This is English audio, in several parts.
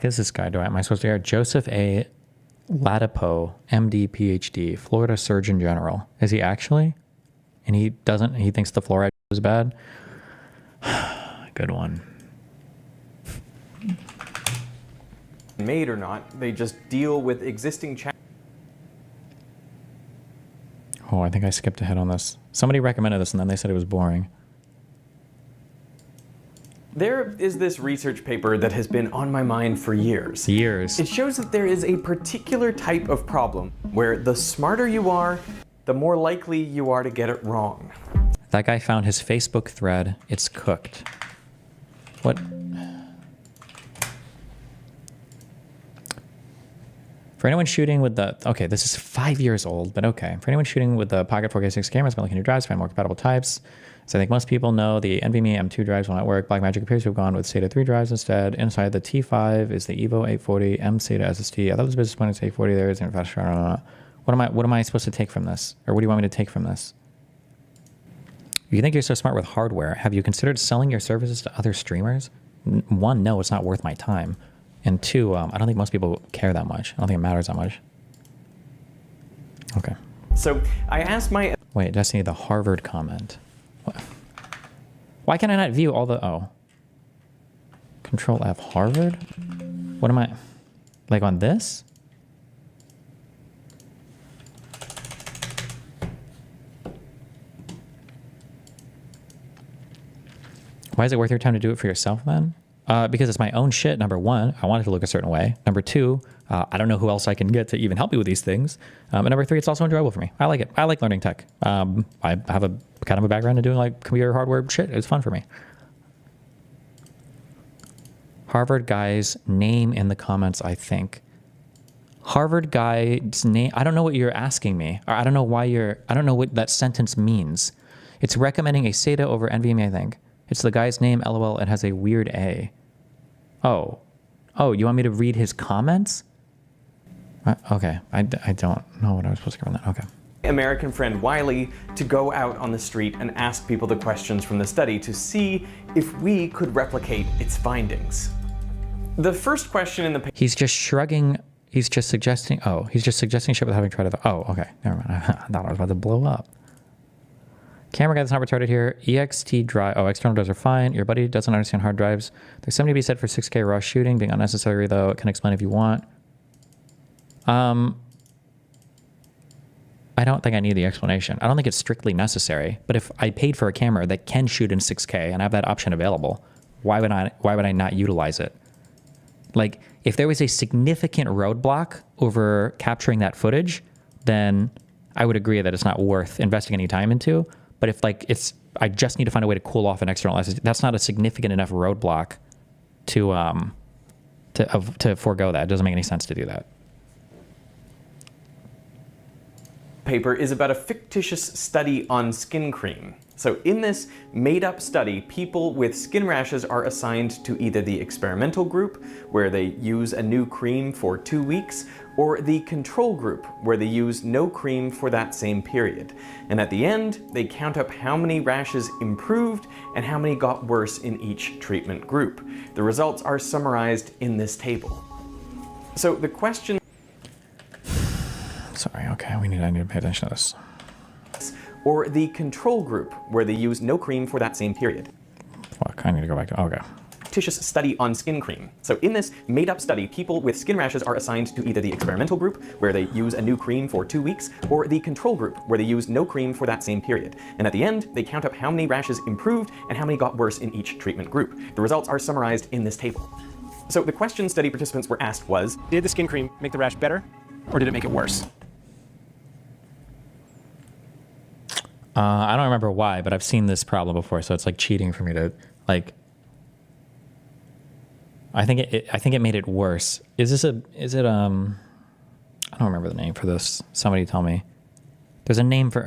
Is this guy? Am I supposed to hear? Joseph A. Latipo, MD, PhD, Florida Surgeon General. Is he actually? And he thinks the fluoride is bad? Good one. Made or not, they just deal with existing Oh, I think I skipped ahead on this. Somebody recommended this and then they said it was boring. There is this research paper that has been on my mind for years. It shows that there is a particular type of problem where the smarter you are, the more likely you are to get it wrong. That guy found his Facebook thread. It's cooked. What? For anyone shooting with the, okay, this is 5 years old, but okay. For anyone shooting with the Pocket 4K6 cameras, been looking at new drives, find more compatible types. So I think most people know the NVMe M2 drives will not work. Blackmagic appears to have gone with SATA 3 drives instead. Inside the T5 is the Evo 840 M SATA SSD. I thought it was business point to 840 there. It's even faster. What am I supposed to take from this? Or what do you want me to take from this? You think you're so smart with hardware. Have you considered selling your services to other streamers? One, no, it's not worth my time. And two, I don't think most people care that much. I don't think it matters that much. Okay. So I asked my... Wait, Destiny, the Harvard comment. What? Why can I not view all the... Oh. Control F, Harvard? What am I... Like on this? Why is it worth your time to do it for yourself then? Because it's my own shit, number one. I want it to look a certain way. Number two, I don't know who else I can get to even help me with these things. And number three, it's also enjoyable for me. I like it. I like learning tech. I have a kind of a background in doing like computer hardware shit. It's fun for me. Harvard guy's name in the comments, I think. Harvard guy's name. I don't know what you're asking me. Or I don't know why I don't know what that sentence means. It's recommending a SATA over NVMe, I think. It's the guy's name, LOL. It has a weird A. Oh, you want me to read his comments? Okay, I don't know what I was supposed to give on that. Okay. American friend Wiley to go out on the street and ask people the questions from the study to see if we could replicate its findings. The first question in the paper... He's just shrugging. He's just suggesting... Oh, he's just suggesting shit without having tried to... Oh, okay. Never mind. I thought I was about to blow up. Camera guy that's not retarded here. EXT drive. Oh, external drives are fine. Your buddy doesn't understand hard drives. There's something to be said for 6K raw shooting being unnecessary, though. It can explain if you want. I don't think I need the explanation. I don't think it's strictly necessary. But if I paid for a camera that can shoot in 6K and I have that option available, why would I not utilize it? Like, if there was a significant roadblock over capturing that footage, then I would agree that it's not worth investing any time into. But if like I just need to find a way to cool off an external SSD, that's not a significant enough roadblock to forego that. It doesn't make any sense to do that. Paper is about a fictitious study on skin cream. So in this made-up study, people with skin rashes are assigned to either the experimental group, where they use a new cream for 2 weeks, or the control group, where they use no cream for that same period. And at the end, they count up how many rashes improved and how many got worse in each treatment group. The results are summarized in this table. So the question... Sorry, okay, I need to pay attention to this. Or the control group, where they use no cream for that same period. Fuck, I need to go back to... Okay. Fictitious study on skin cream. So in this made-up study, people with skin rashes are assigned to either the experimental group, where they use a new cream for 2 weeks, or the control group, where they use no cream for that same period. And at the end, they count up how many rashes improved and how many got worse in each treatment group. The results are summarized in this table. So the question study participants were asked was, did the skin cream make the rash better, or did it make it worse? I don't remember why, but I've seen this problem before, so it's like cheating for me to like. I think it made it worse. Is it I don't remember the name for this. Somebody tell me. There's a name for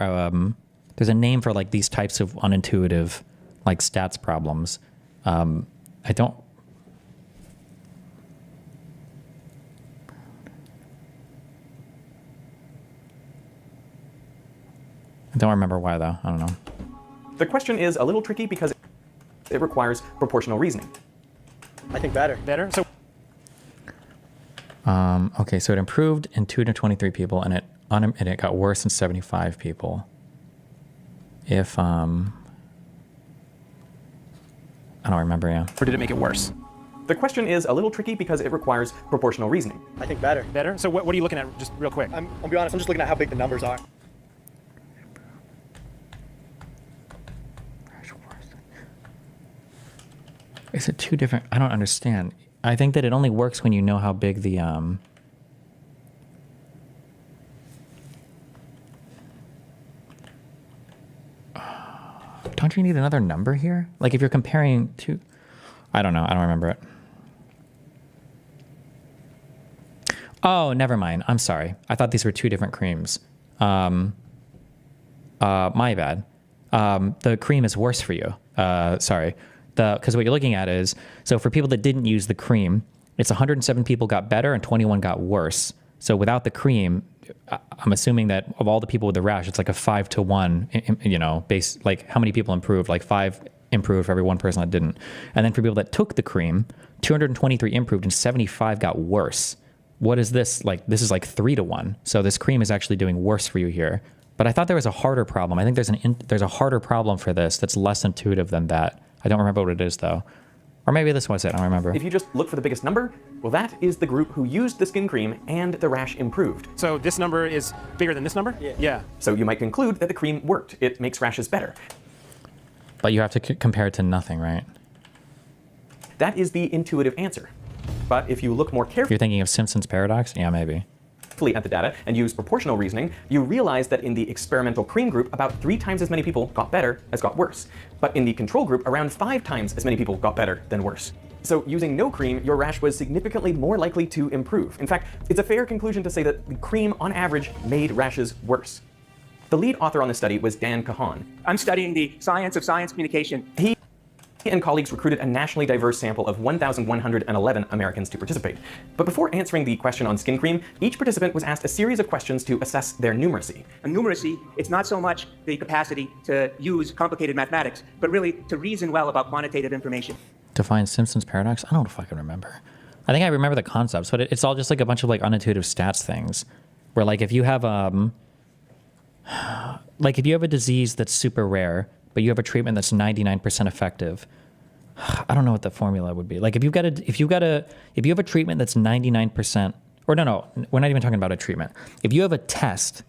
like these types of unintuitive like stats problems. I don't remember why though. I don't know. The question is a little tricky because it requires proportional reasoning. I think better. Better? So Okay, so it improved in 223 people, and it got worse in 75 people. If I don't remember, yeah. Or did it make it worse? The question is a little tricky because it requires proportional reasoning. I think better. Better? So what are you looking at, just real quick? I'll be honest, I'm just looking at how big the numbers are. Is it two different? I don't understand. I think that it only works when you know how big the don't you need another number here? Like if you're comparing two, I don't know. I don't remember it. Oh, never mind. I'm sorry. I thought these were two different creams. My bad. The cream is worse for you. Sorry. Because what you're looking at is, so for people that didn't use the cream, it's 107 people got better and 21 got worse. So without the cream, I'm assuming that of all the people with the rash, it's like a 5-to-1, you know, base, like how many people improved, like 5 improved for every one person that didn't. And then for people that took the cream, 223 improved and 75 got worse. What is this? Like, this is like 3-to-1. So this cream is actually doing worse for you here. But I thought there was a harder problem. I think there's a harder problem for this that's less intuitive than that. I don't remember what it is though. Or maybe this was it, I don't remember. If you just look for the biggest number, well, that is the group who used the skin cream and the rash improved. So this number is bigger than this number? Yeah. So you might conclude that the cream worked. It makes rashes better. But you have to compare it to nothing, right? That is the intuitive answer. But if you look more You're thinking of Simpson's paradox? Yeah, maybe. carefully at the data and use proportional reasoning, you realize that in the experimental cream group, about 3 times as many people got better as got worse. But in the control group, around 5 times as many people got better than worse. So using no cream, your rash was significantly more likely to improve. In fact, it's a fair conclusion to say that the cream, on average, made rashes worse. The lead author on this study was Dan Kahan. I'm studying the science of science communication. He and colleagues recruited a nationally diverse sample of 1,111 Americans to participate. But before answering the question on skin cream, each participant was asked a series of questions to assess their numeracy. And numeracy, it's not so much the capacity to use complicated mathematics, but really to reason well about quantitative information. Define Simpson's paradox? I don't know if I can remember. I think I remember the concepts, but it's all just like a bunch of like unintuitive stats things. Where like if you have a disease that's super rare, but you have a treatment that's 99% effective. I don't know what the formula would be. Like if you have a treatment that's 99%, or no, we're not even talking about a treatment. If you have a test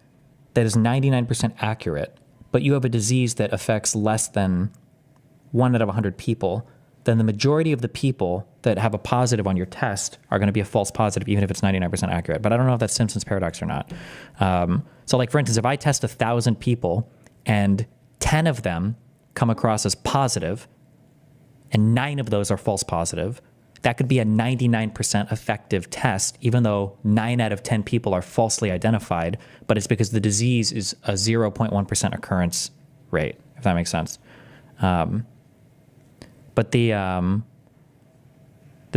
that is 99% accurate, but you have a disease that affects less than 1 out of 100 people, then the majority of the people that have a positive on your test are going to be a false positive, even if it's 99% accurate. But I don't know if that's Simpson's paradox or not. So like, for instance, if I test 1,000 people and 10 of them come across as positive and 9 of those are false positive, that could be a 99% effective test, even though 9 out of 10 people are falsely identified, but it's because the disease is a 0.1% occurrence rate, if that makes sense. But this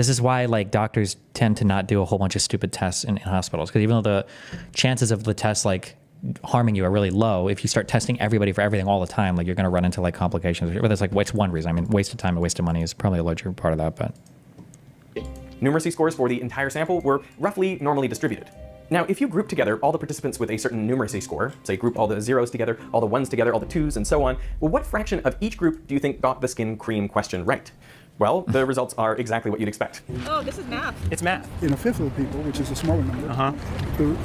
is why like doctors tend to not do a whole bunch of stupid tests in hospitals, because even though the chances of the test like harming you are really low, if you start testing everybody for everything all the time, like you're going to run into like complications. But that's like, it's one reason. I mean, waste of time and waste of money is probably a larger part of that. But numeracy scores for the entire sample were roughly normally distributed. Now, if you group together all the participants with a certain numeracy score, say group all the zeros together, all the ones together, all the twos, and so on, well, what fraction of each group do you think got the skin cream question right? Well, the results are exactly what you'd expect. Oh, this is math. It's math. In a fifth of the people, which is a smaller number,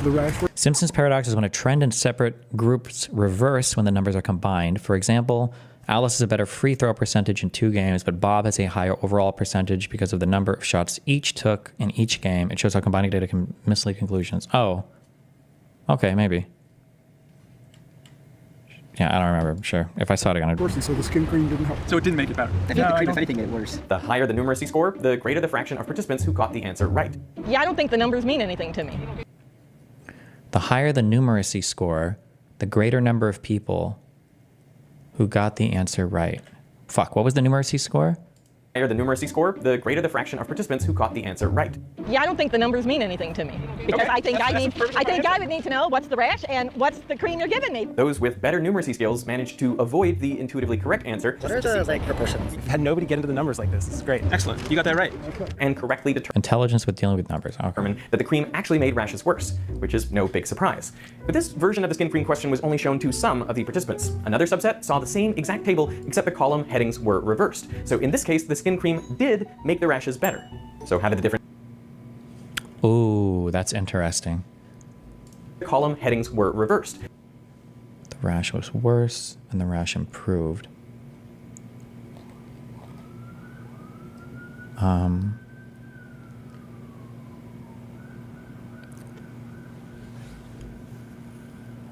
the rash. Simpson's paradox is when a trend in separate groups reverse when the numbers are combined. For example, Alice has a better free throw percentage in 2 games, but Bob has a higher overall percentage because of the number of shots each took in each game. It shows how combining data can mislead conclusions. Oh, okay, maybe. Yeah, I don't remember. Sure. If I saw it again, So the skin cream didn't help. So it didn't make it better. I think the cream, if anything, made it worse. The higher the numeracy score, the greater the fraction of participants who got the answer right. Yeah, I don't think the numbers mean anything to me. the higher the numeracy score, the greater number of people who got the answer right. Fuck, what was the numeracy score? higher the numeracy score, the greater the fraction of participants who caught the answer right. Yeah, I don't think the numbers mean anything to me because Okay. I think I would need to know what's the rash and what's the cream you're giving me. Those with better numeracy skills managed to avoid the intuitively correct answer What are the like proportions? Had nobody get into the numbers like this. This is great. Excellent. You got that right. and correctly determine Intelligence with dealing with numbers. Okay. that the cream actually made rashes worse, which is no big surprise. But this version of the skin cream question was only shown to some of the participants. Another subset saw the same exact table, except the column headings were reversed. So in this case, the skin cream did make the rashes better. So how did the different Ooh, that's interesting. column headings were reversed? The rash was worse and the rash improved.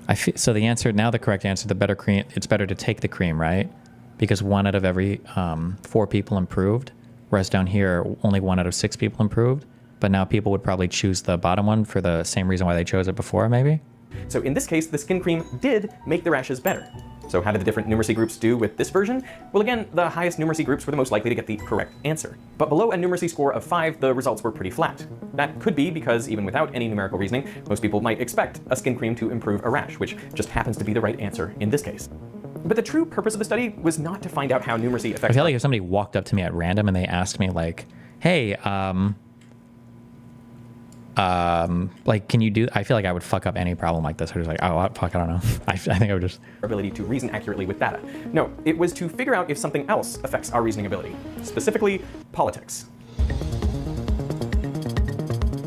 I feel, so the answer, now the correct answer, the better cream, it's better to take the cream, right? Because 1 out of every 4 people improved, whereas down here, only 1 out of 6 people improved. But now people would probably choose the bottom one for the same reason why they chose it before, maybe? So in this case, the skin cream did make the rashes better. So how did the different numeracy groups do with this version? Well, again, the highest numeracy groups were the most likely to get the correct answer. But below a numeracy score of 5, the results were pretty flat. That could be because even without any numerical reasoning, most people might expect a skin cream to improve a rash, which just happens to be the right answer in this case. But the true purpose of the study was not to find out how numeracy I affects feel like if somebody walked up to me at random and they asked me like, hey, like, can you do, I feel like I would fuck up any problem like this. I'm just like, oh, fuck, I don't know. I think I would just. our ability to reason accurately with data. No, it was to figure out if something else affects our reasoning ability, specifically politics.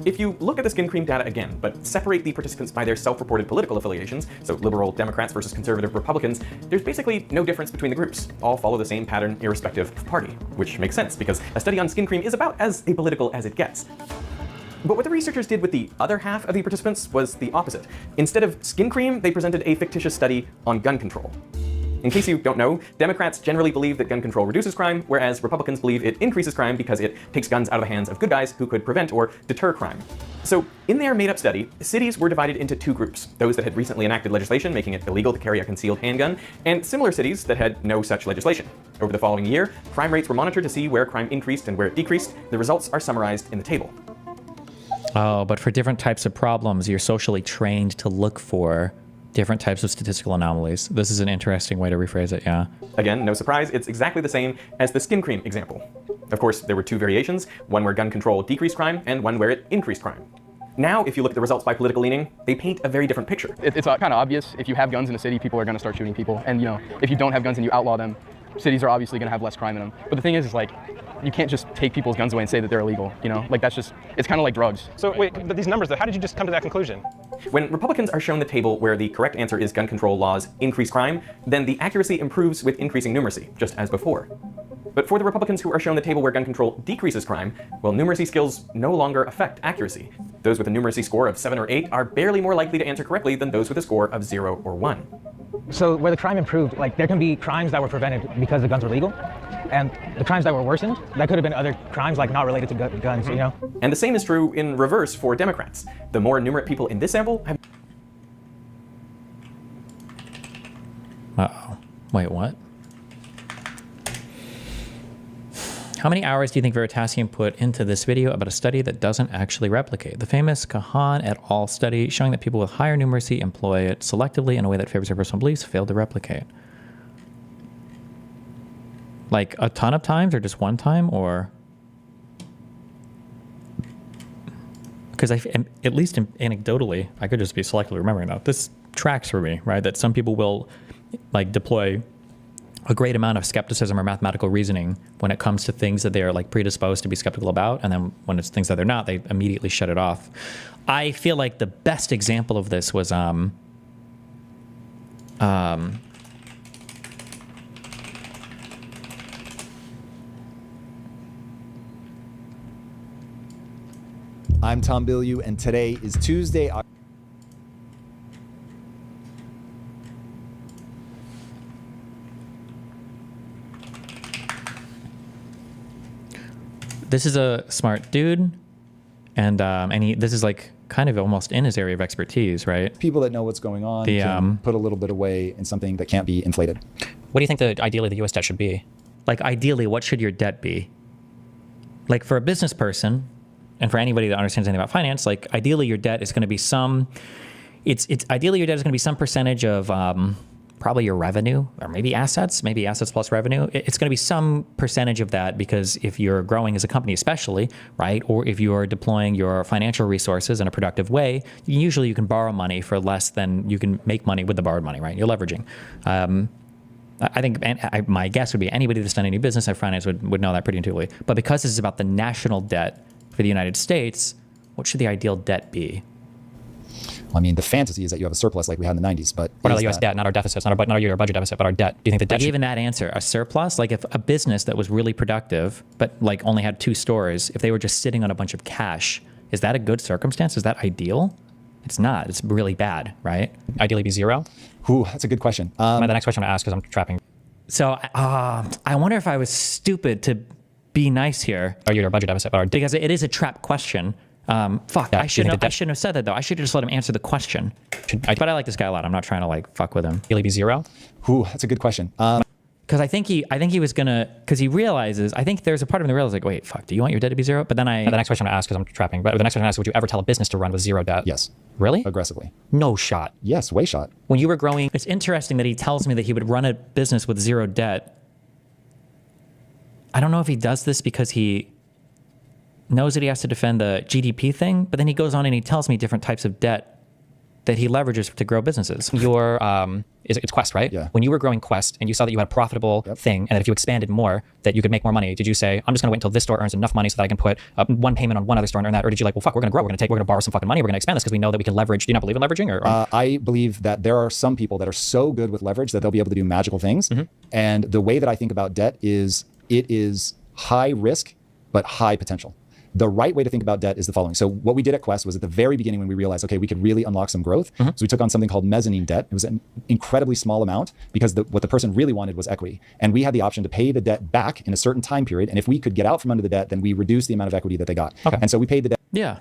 If you look at the skin cream data again, but separate the participants by their self-reported political affiliations, so liberal Democrats versus conservative Republicans, there's basically no difference between the groups. All follow the same pattern irrespective of party, which makes sense because a study on skin cream is about as apolitical as it gets. But what the researchers did with the other half of the participants was the opposite. Instead of skin cream, they presented a fictitious study on gun control. In case you don't know, Democrats generally believe that gun control reduces crime, whereas Republicans believe it increases crime because it takes guns out of the hands of good guys who could prevent or deter crime. So in their made-up study, cities were divided into 2 groups, those that had recently enacted legislation making it illegal to carry a concealed handgun, and similar cities that had no such legislation. Over the following year, crime rates were monitored to see where crime increased and where it decreased. The results are summarized in the table. Oh, but for different types of problems, you're socially trained to look for different types of statistical anomalies. This is an interesting way to rephrase it, yeah. Again, no surprise, it's exactly the same as the skin cream example. Of course, there were 2 variations, one where gun control decreased crime and one where it increased crime. Now, if you look at the results by political leaning, they paint a very different picture. It's kind of obvious. If you have guns in a city, people are going to start shooting people. And, you know, if you don't have guns and you outlaw them, cities are obviously going to have less crime in them. But the thing is like, you can't just take people's guns away and say that they're illegal, you know? Like, that's just, it's kind of like drugs. So wait, but these numbers, though, how did you just come to that conclusion? When Republicans are shown the table where the correct answer is gun control laws increase crime, then the accuracy improves with increasing numeracy, just as before. But for the Republicans who are shown the table where gun control decreases crime, well, numeracy skills no longer affect accuracy. Those with a numeracy score of 7 or 8 are barely more likely to answer correctly than those with a score of 0 or 1. So where the crime improved, like there can be crimes that were prevented because the guns were legal, and the crimes that were worsened, that could have been other crimes like not related to guns, you know? And the same is true in reverse for Democrats. The more numerate people in this sample have Uh-oh. Wait, what? How many hours do you think Veritasium put into this video about a study that doesn't actually replicate? The famous Kahan et al. Study showing that people with higher numeracy employ it selectively in a way that favors their personal beliefs failed to replicate. Like a ton of times or just one time, or? Because at least anecdotally, I could just be selectively remembering that. This tracks for me, right? That some people will like deploy a great amount of skepticism or mathematical reasoning when it comes to things that they are like predisposed to be skeptical about, and then when it's things that they're not, they immediately shut it off. I feel like the best example of this was I'm Tom Bilyeu, and today is Tuesday. This is a smart dude, and this is like kind of almost in his area of expertise, right? People that know what's going on can put a little bit away in something that can't be inflated. What do you think ideally the U.S. debt should be? Like ideally, what should your debt be? like for a business person and for anybody that understands anything about finance, like ideally your debt is going to be it's ideally your debt is going to be some percentage of probably your revenue, or maybe assets plus revenue. It's going to be some percentage of that, because if you're growing as a company, especially, right, or if you're deploying your financial resources in a productive way, usually you can borrow money for less than you can make money with the borrowed money, right? You're leveraging. I think my guess would be anybody that's done any business or finance would know that pretty intuitively. But because this is about the national debt for the United States, what should the ideal debt be? Well, I mean, the fantasy is that you have a surplus like we had in the 90s, but what are the U.S. debt, not our deficits, not our year budget deficit, but our debt? Do you think the debt? Even that answer, a surplus, like if a business that was really productive but like only had 2 stores, if they were just sitting on a bunch of cash, is that a good circumstance? Is that ideal? It's not. It's really bad, right? Ideally, be 0. Ooh, that's a good question. The next question I'm gonna ask, because I'm trapping. So I wonder if I was stupid to be nice here. Our year budget deficit, because it is a trap question. Fuck, yeah, I shouldn't have said that though. I should have just let him answer the question. But I like this guy a lot. I'm not trying to like fuck with him. Will he be 0? Ooh, that's a good question. Because I think he was gonna, because he realizes, I think there's a part of him that realizes like, wait, fuck, do you want your debt to be 0? But then the next question I'm gonna ask, because I'm trapping, but the next question I'm gonna ask, would you ever tell a business to run with 0 debt? Yes. Really? Aggressively. No shot. Yes, way shot. When you were growing, it's interesting that he tells me that he would run a business with 0 debt. I don't know if he does this because he knows that he has to defend the GDP thing, but then he goes on and he tells me different types of debt that he leverages to grow businesses. Your it's Quest, right? Yeah. When you were growing Quest and you saw that you had a profitable thing, and that if you expanded more, that you could make more money, did you say, I'm just gonna wait until this store earns enough money so that I can put one payment on one other store and earn that? Or did you like, well, fuck, we're gonna grow, we're gonna borrow some fucking money, we're gonna expand this because we know that we can leverage? Do you not believe in leveraging? Or I believe that there are some people that are so good with leverage that they'll be able to do magical things. Mm-hmm. And the way that I think about debt is it is high risk, but high potential. The right way to think about debt is the following. So what we did at Quest was at the very beginning when we realized, okay, we could really unlock some growth. So we took on something called mezzanine debt. It was an incredibly small amount because what the person really wanted was equity. And we had the option to pay the debt back in a certain time period. And if we could get out from under the debt, then we reduced the amount of equity that they got. Okay. And so we paid the debt. yeah.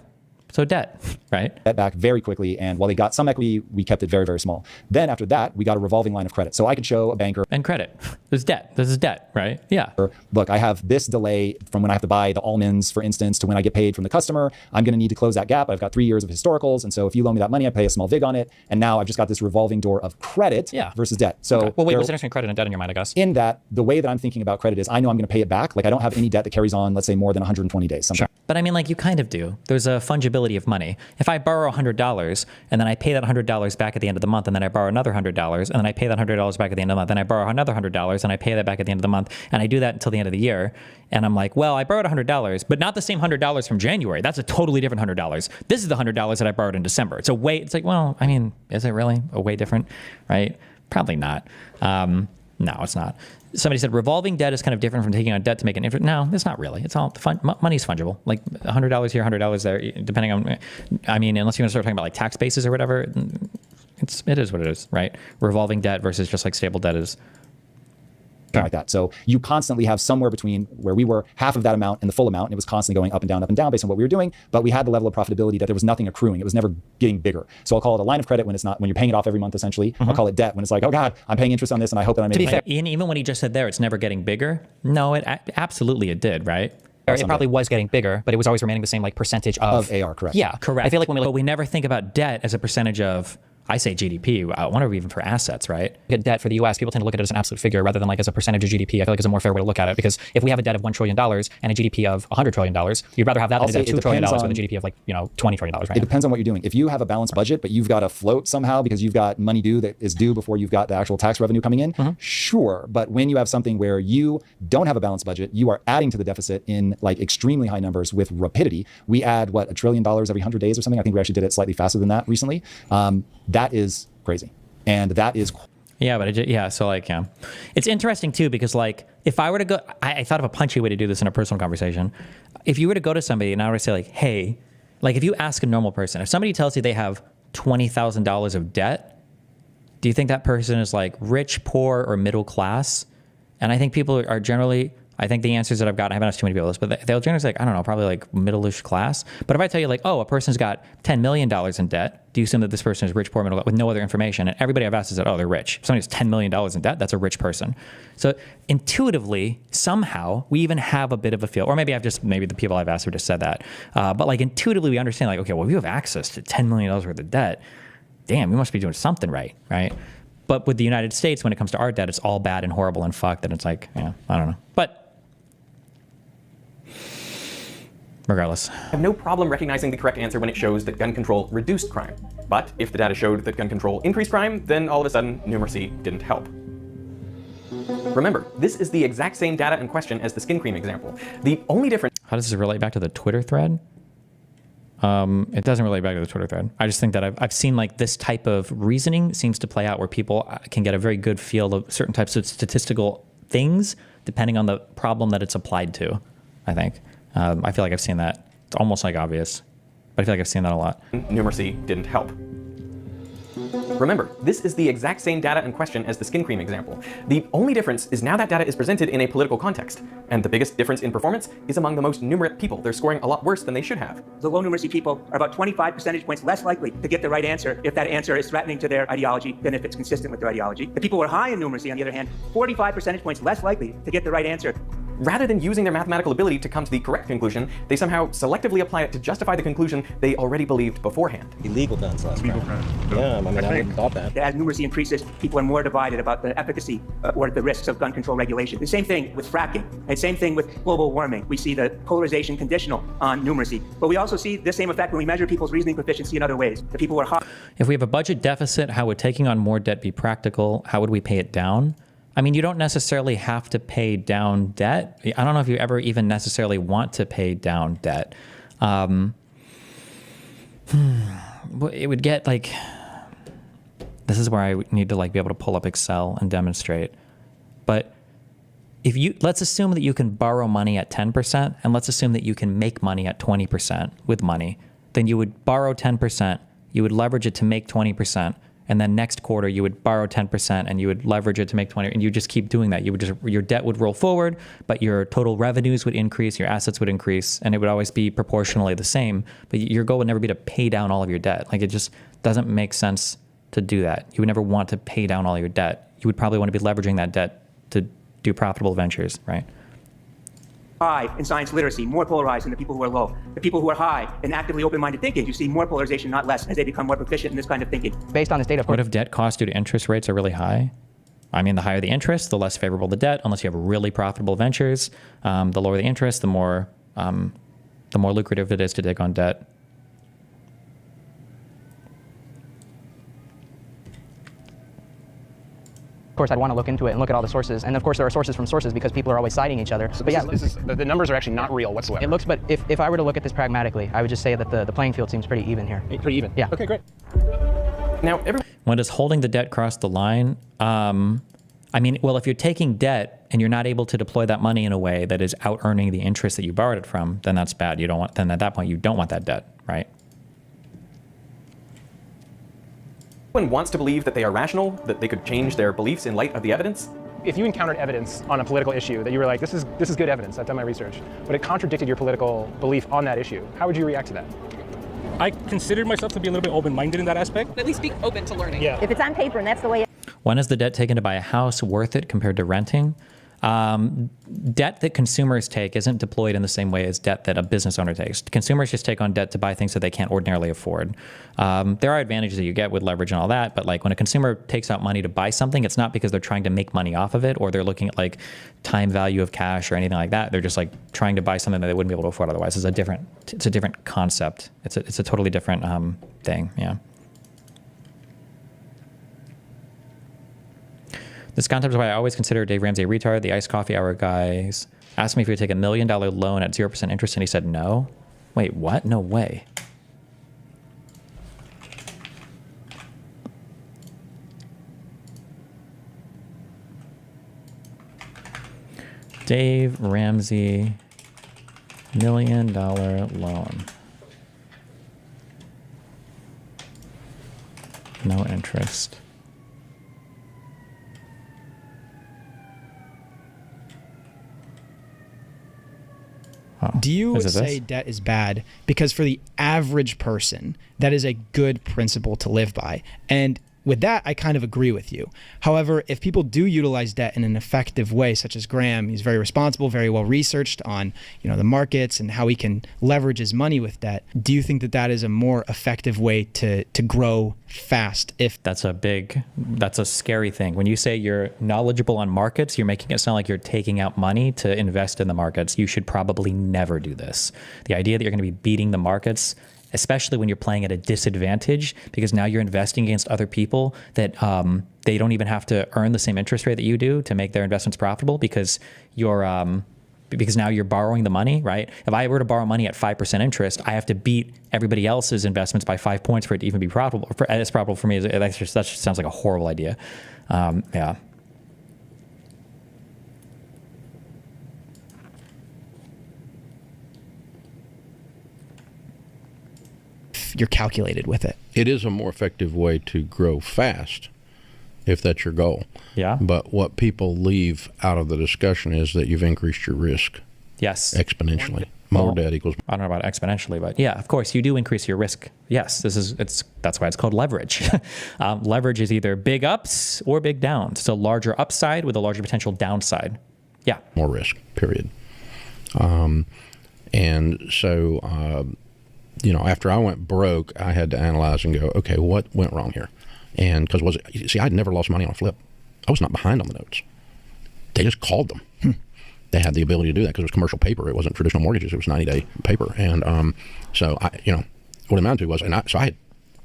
So debt, right? Debt back very quickly. And while they got some equity, we kept it very, very small. Then after that, we got a revolving line of credit. So I could show a banker. And credit. This is debt, right? Yeah. Look, I have this delay from when I have to buy the almonds, for instance, to when I get paid from the customer. I'm going to need to close that gap. I've got 3 years of historicals. And so if you loan me that money, I pay a small VIG on it. And now I've just got this revolving door of credit versus debt. So okay. Well, wait, what's the difference between credit and debt in your mind, I guess? In that, the way that I'm thinking about credit is I know I'm going to pay it back. Like I don't have any debt that carries on, let's say, more than 120 days. Something. Sure. But I mean, like you kind of do. There's a fungibility of money. If I borrow $100 and then I pay that $100 back at the end of the month, and then I borrow another $100 and then I pay that $100 back at the end of the month, then I borrow another $100 and I pay that back at the end of the month, and I do that until the end of the year, and I'm like, well, I borrowed $100, but not the same $100 from January. That's a totally different $100. This is the $100 that I borrowed in December. It's like, well, I mean, is it really a way different, right? Probably not. No, it's not. Somebody said revolving debt is kind of different from taking on debt to make an interest. No, it's not really. It's all money's fungible. Like $100 here, $100 there, depending on. I mean, unless you want to start talking about like tax bases or whatever, it is what it is, right? Revolving debt versus just like stable debt is. Like that. So you constantly have somewhere between where we were half of that amount and the full amount, and it was constantly going up and down based on what we were doing. But we had the level of profitability that there was nothing accruing. It was never getting bigger. So I'll call it a line of credit when you're paying it off every month, essentially. I'll call it debt when it's like, oh God, I'm paying interest on this and I hope that I'm making. To be fair, Ian, even when he just said there, it's never getting bigger. No, it absolutely it did, right? It probably was getting bigger, but it was always remaining the same like percentage of AR, correct? Yeah, correct. I feel like but we never think about debt as a percentage of. I say GDP. I wonder even for assets, right? Look at debt for the U.S. People tend to look at it as an absolute figure rather than like as a percentage of GDP. I feel like it's a more fair way to look at it, because if we have a debt of $1 trillion and a GDP of $100 trillion, you'd rather have that than a debt of $2 trillion with a GDP of like $20 trillion. Right? It depends on what you're doing. If you have a balanced budget, but you've got to float somehow because you've got money due that is due before you've got the actual tax revenue coming in, sure. But when you have something where you don't have a balanced budget, you are adding to the deficit in like extremely high numbers with rapidity. We add $1 trillion every 100 days or something. I think we actually did it slightly faster than that recently. That is crazy. And that is. Yeah, but it's interesting too, because like if I were to go, I thought of a punchy way to do this in a personal conversation. If you were to go to somebody and I were to say like, hey, like if you ask a normal person, if somebody tells you they have $20,000 of debt, do you think that person is like rich, poor, or middle class? And I think people are generally I think the answers that I've gotten, I haven't asked too many people this, but they'll generally say, like, I don't know, probably like middle-ish class. But if I tell you like, oh, a person's got $10 million in debt, do you assume that this person is rich, poor, middle, with no other information? And everybody I've asked is that, oh, they're rich. If somebody has $10 million in debt, that's a rich person. So intuitively, somehow, we even have a bit of a feel, or maybe maybe the people I've asked have just said that. But like intuitively, we understand like, okay, well, if you have access to $10 million worth of debt, damn, we must be doing something right? But with the United States, when it comes to our debt, it's all bad and horrible and fucked. And it's like, yeah, I don't know. But regardless. I have no problem recognizing the correct answer when it shows that gun control reduced crime. But if the data showed that gun control increased crime, then all of a sudden, numeracy didn't help. Remember, this is the exact same data and question as the skin cream example. The only difference... How does this relate back to the Twitter thread? It doesn't relate back to the Twitter thread. I just think that I've seen like this type of reasoning seems to play out where people can get a very good feel of certain types of statistical things depending on the problem that it's applied to, I think. I feel like I've seen that. It's almost like obvious, but I feel like I've seen that a lot. Numeracy didn't help. Remember, this is the exact same data and question as the skin cream example. The only difference is now that data is presented in a political context. And the biggest difference in performance is among the most numerate people. They're scoring a lot worse than they should have. The low numeracy people are about 25 percentage points less likely to get the right answer if that answer is threatening to their ideology than if it's consistent with their ideology. The people who are high in numeracy, on the other hand, 45 percentage points less likely to get the right answer. Rather than using their mathematical ability to come to the correct conclusion, they somehow selectively apply it to justify the conclusion they already believed beforehand. Illegal guns last crime. Yeah, I mean, I wouldn't have thought that. As numeracy increases, people are more divided about the efficacy or the risks of gun control regulation. The same thing with fracking. The same thing with global warming. We see the polarization conditional on numeracy. But we also see the same effect when we measure people's reasoning proficiency in other ways. The people who are high. If we have a budget deficit, how would taking on more debt be practical? How would we pay it down? I mean, you don't necessarily have to pay down debt. I don't know if you ever even necessarily want to pay down debt. It would get like, this is where I need to like be able to pull up Excel and demonstrate. But if let's assume that you can borrow money at 10%, and let's assume that you can make money at 20% with money, then you would borrow 10%, you would leverage it to make 20%. And then next quarter, you would borrow 10% and you would leverage it to make 20, and you just keep doing that. Your debt would roll forward, but your total revenues would increase, your assets would increase, and it would always be proportionally the same. But your goal would never be to pay down all of your debt. Like, it just doesn't make sense to do that. You would never want to pay down all your debt. You would probably want to be leveraging that debt to do profitable ventures, right? High in science literacy, more polarized than the people who are low. The people who are high in actively open-minded thinking, you see more polarization, not less, as they become more proficient in this kind of thinking. Based on this data, What if debt costs due to interest rates are really high? I mean, the higher the interest, the less favorable the debt, unless you have really profitable ventures. The lower the interest, the more lucrative it is to take on debt. Of course, I'd want to look into it and look at all the sources. And of course, there are sources from sources because people are always citing each other. So the numbers are actually not real whatsoever. It looks, but if I were to look at this pragmatically, I would just say that the playing field seems pretty even here. Pretty even? Yeah. Okay, great. Now, when does holding the debt cross the line? I mean, well, if you're taking debt and you're not able to deploy that money in a way that is out earning the interest that you borrowed it from, then that's bad. Then at that point, you don't want that debt, right? Everyone wants to believe that they are rational, that they could change their beliefs in light of the evidence. If you encountered evidence on a political issue that you were like, this is good evidence, I've done my research, but it contradicted your political belief on that issue, how would you react to that? I considered myself to be a little bit open-minded in that aspect. At least be open to learning. Yeah. If it's on paper and that's the way it When is the debt taken to buy a house worth it compared to renting? Debt that consumers take isn't deployed in the same way as debt that a business owner takes. Consumers just take on debt to buy things that they can't ordinarily afford. There are advantages that you get with leverage and all that, but like when a consumer takes out money to buy something, it's not because they're trying to make money off of it or they're looking at like time value of cash or anything like that. They're just like trying to buy something that they wouldn't be able to afford otherwise. It's a different concept. It's a totally different thing. Yeah. This concept is why I always consider Dave Ramsey a retard. The iced coffee hour guys asked me if he would take $1 million loan at 0% interest, and he said no. Wait, what? No way. Dave Ramsey, $1 million loan. No interest. Do you Is it say this? debt is bad because for the average person, that is a good principle to live by? And with that, I kind of agree with you. However, if people do utilize debt in an effective way, such as Graham, he's very responsible, very well researched on, the markets and how he can leverage his money with debt. Do you think that that is a more effective way to grow fast? If that's a scary thing. When you say you're knowledgeable on markets, you're making it sound like you're taking out money to invest in the markets. You should probably never do this. The idea that you're going to be beating the markets, especially when you're playing at a disadvantage, because now you're investing against other people that they don't even have to earn the same interest rate that you do to make their investments profitable, because because now you're borrowing the money, right? If I were to borrow money at 5% interest, I have to beat everybody else's investments by 5 points for it to even be profitable. As profitable for me, that just sounds like a horrible idea. Yeah. You're calculated with it. It is a more effective way to grow fast, if that's your goal. Yeah. But what people leave out of the discussion is that you've increased your risk. Yes. Exponentially. More debt equals. I don't know about exponentially, but yeah, of course you do increase your risk. Yes, that's why it's called leverage. Leverage is either big ups or big downs. It's a larger upside with a larger potential downside. Yeah. More risk, period. And so, after I went broke, I had to analyze and go, okay, what went wrong here? And because I'd never lost money on a flip. I was not behind on the notes. They just called them. They had the ability to do that because it was commercial paper. It wasn't traditional mortgages. It was 90-day paper. And so what it amounted to was, so I had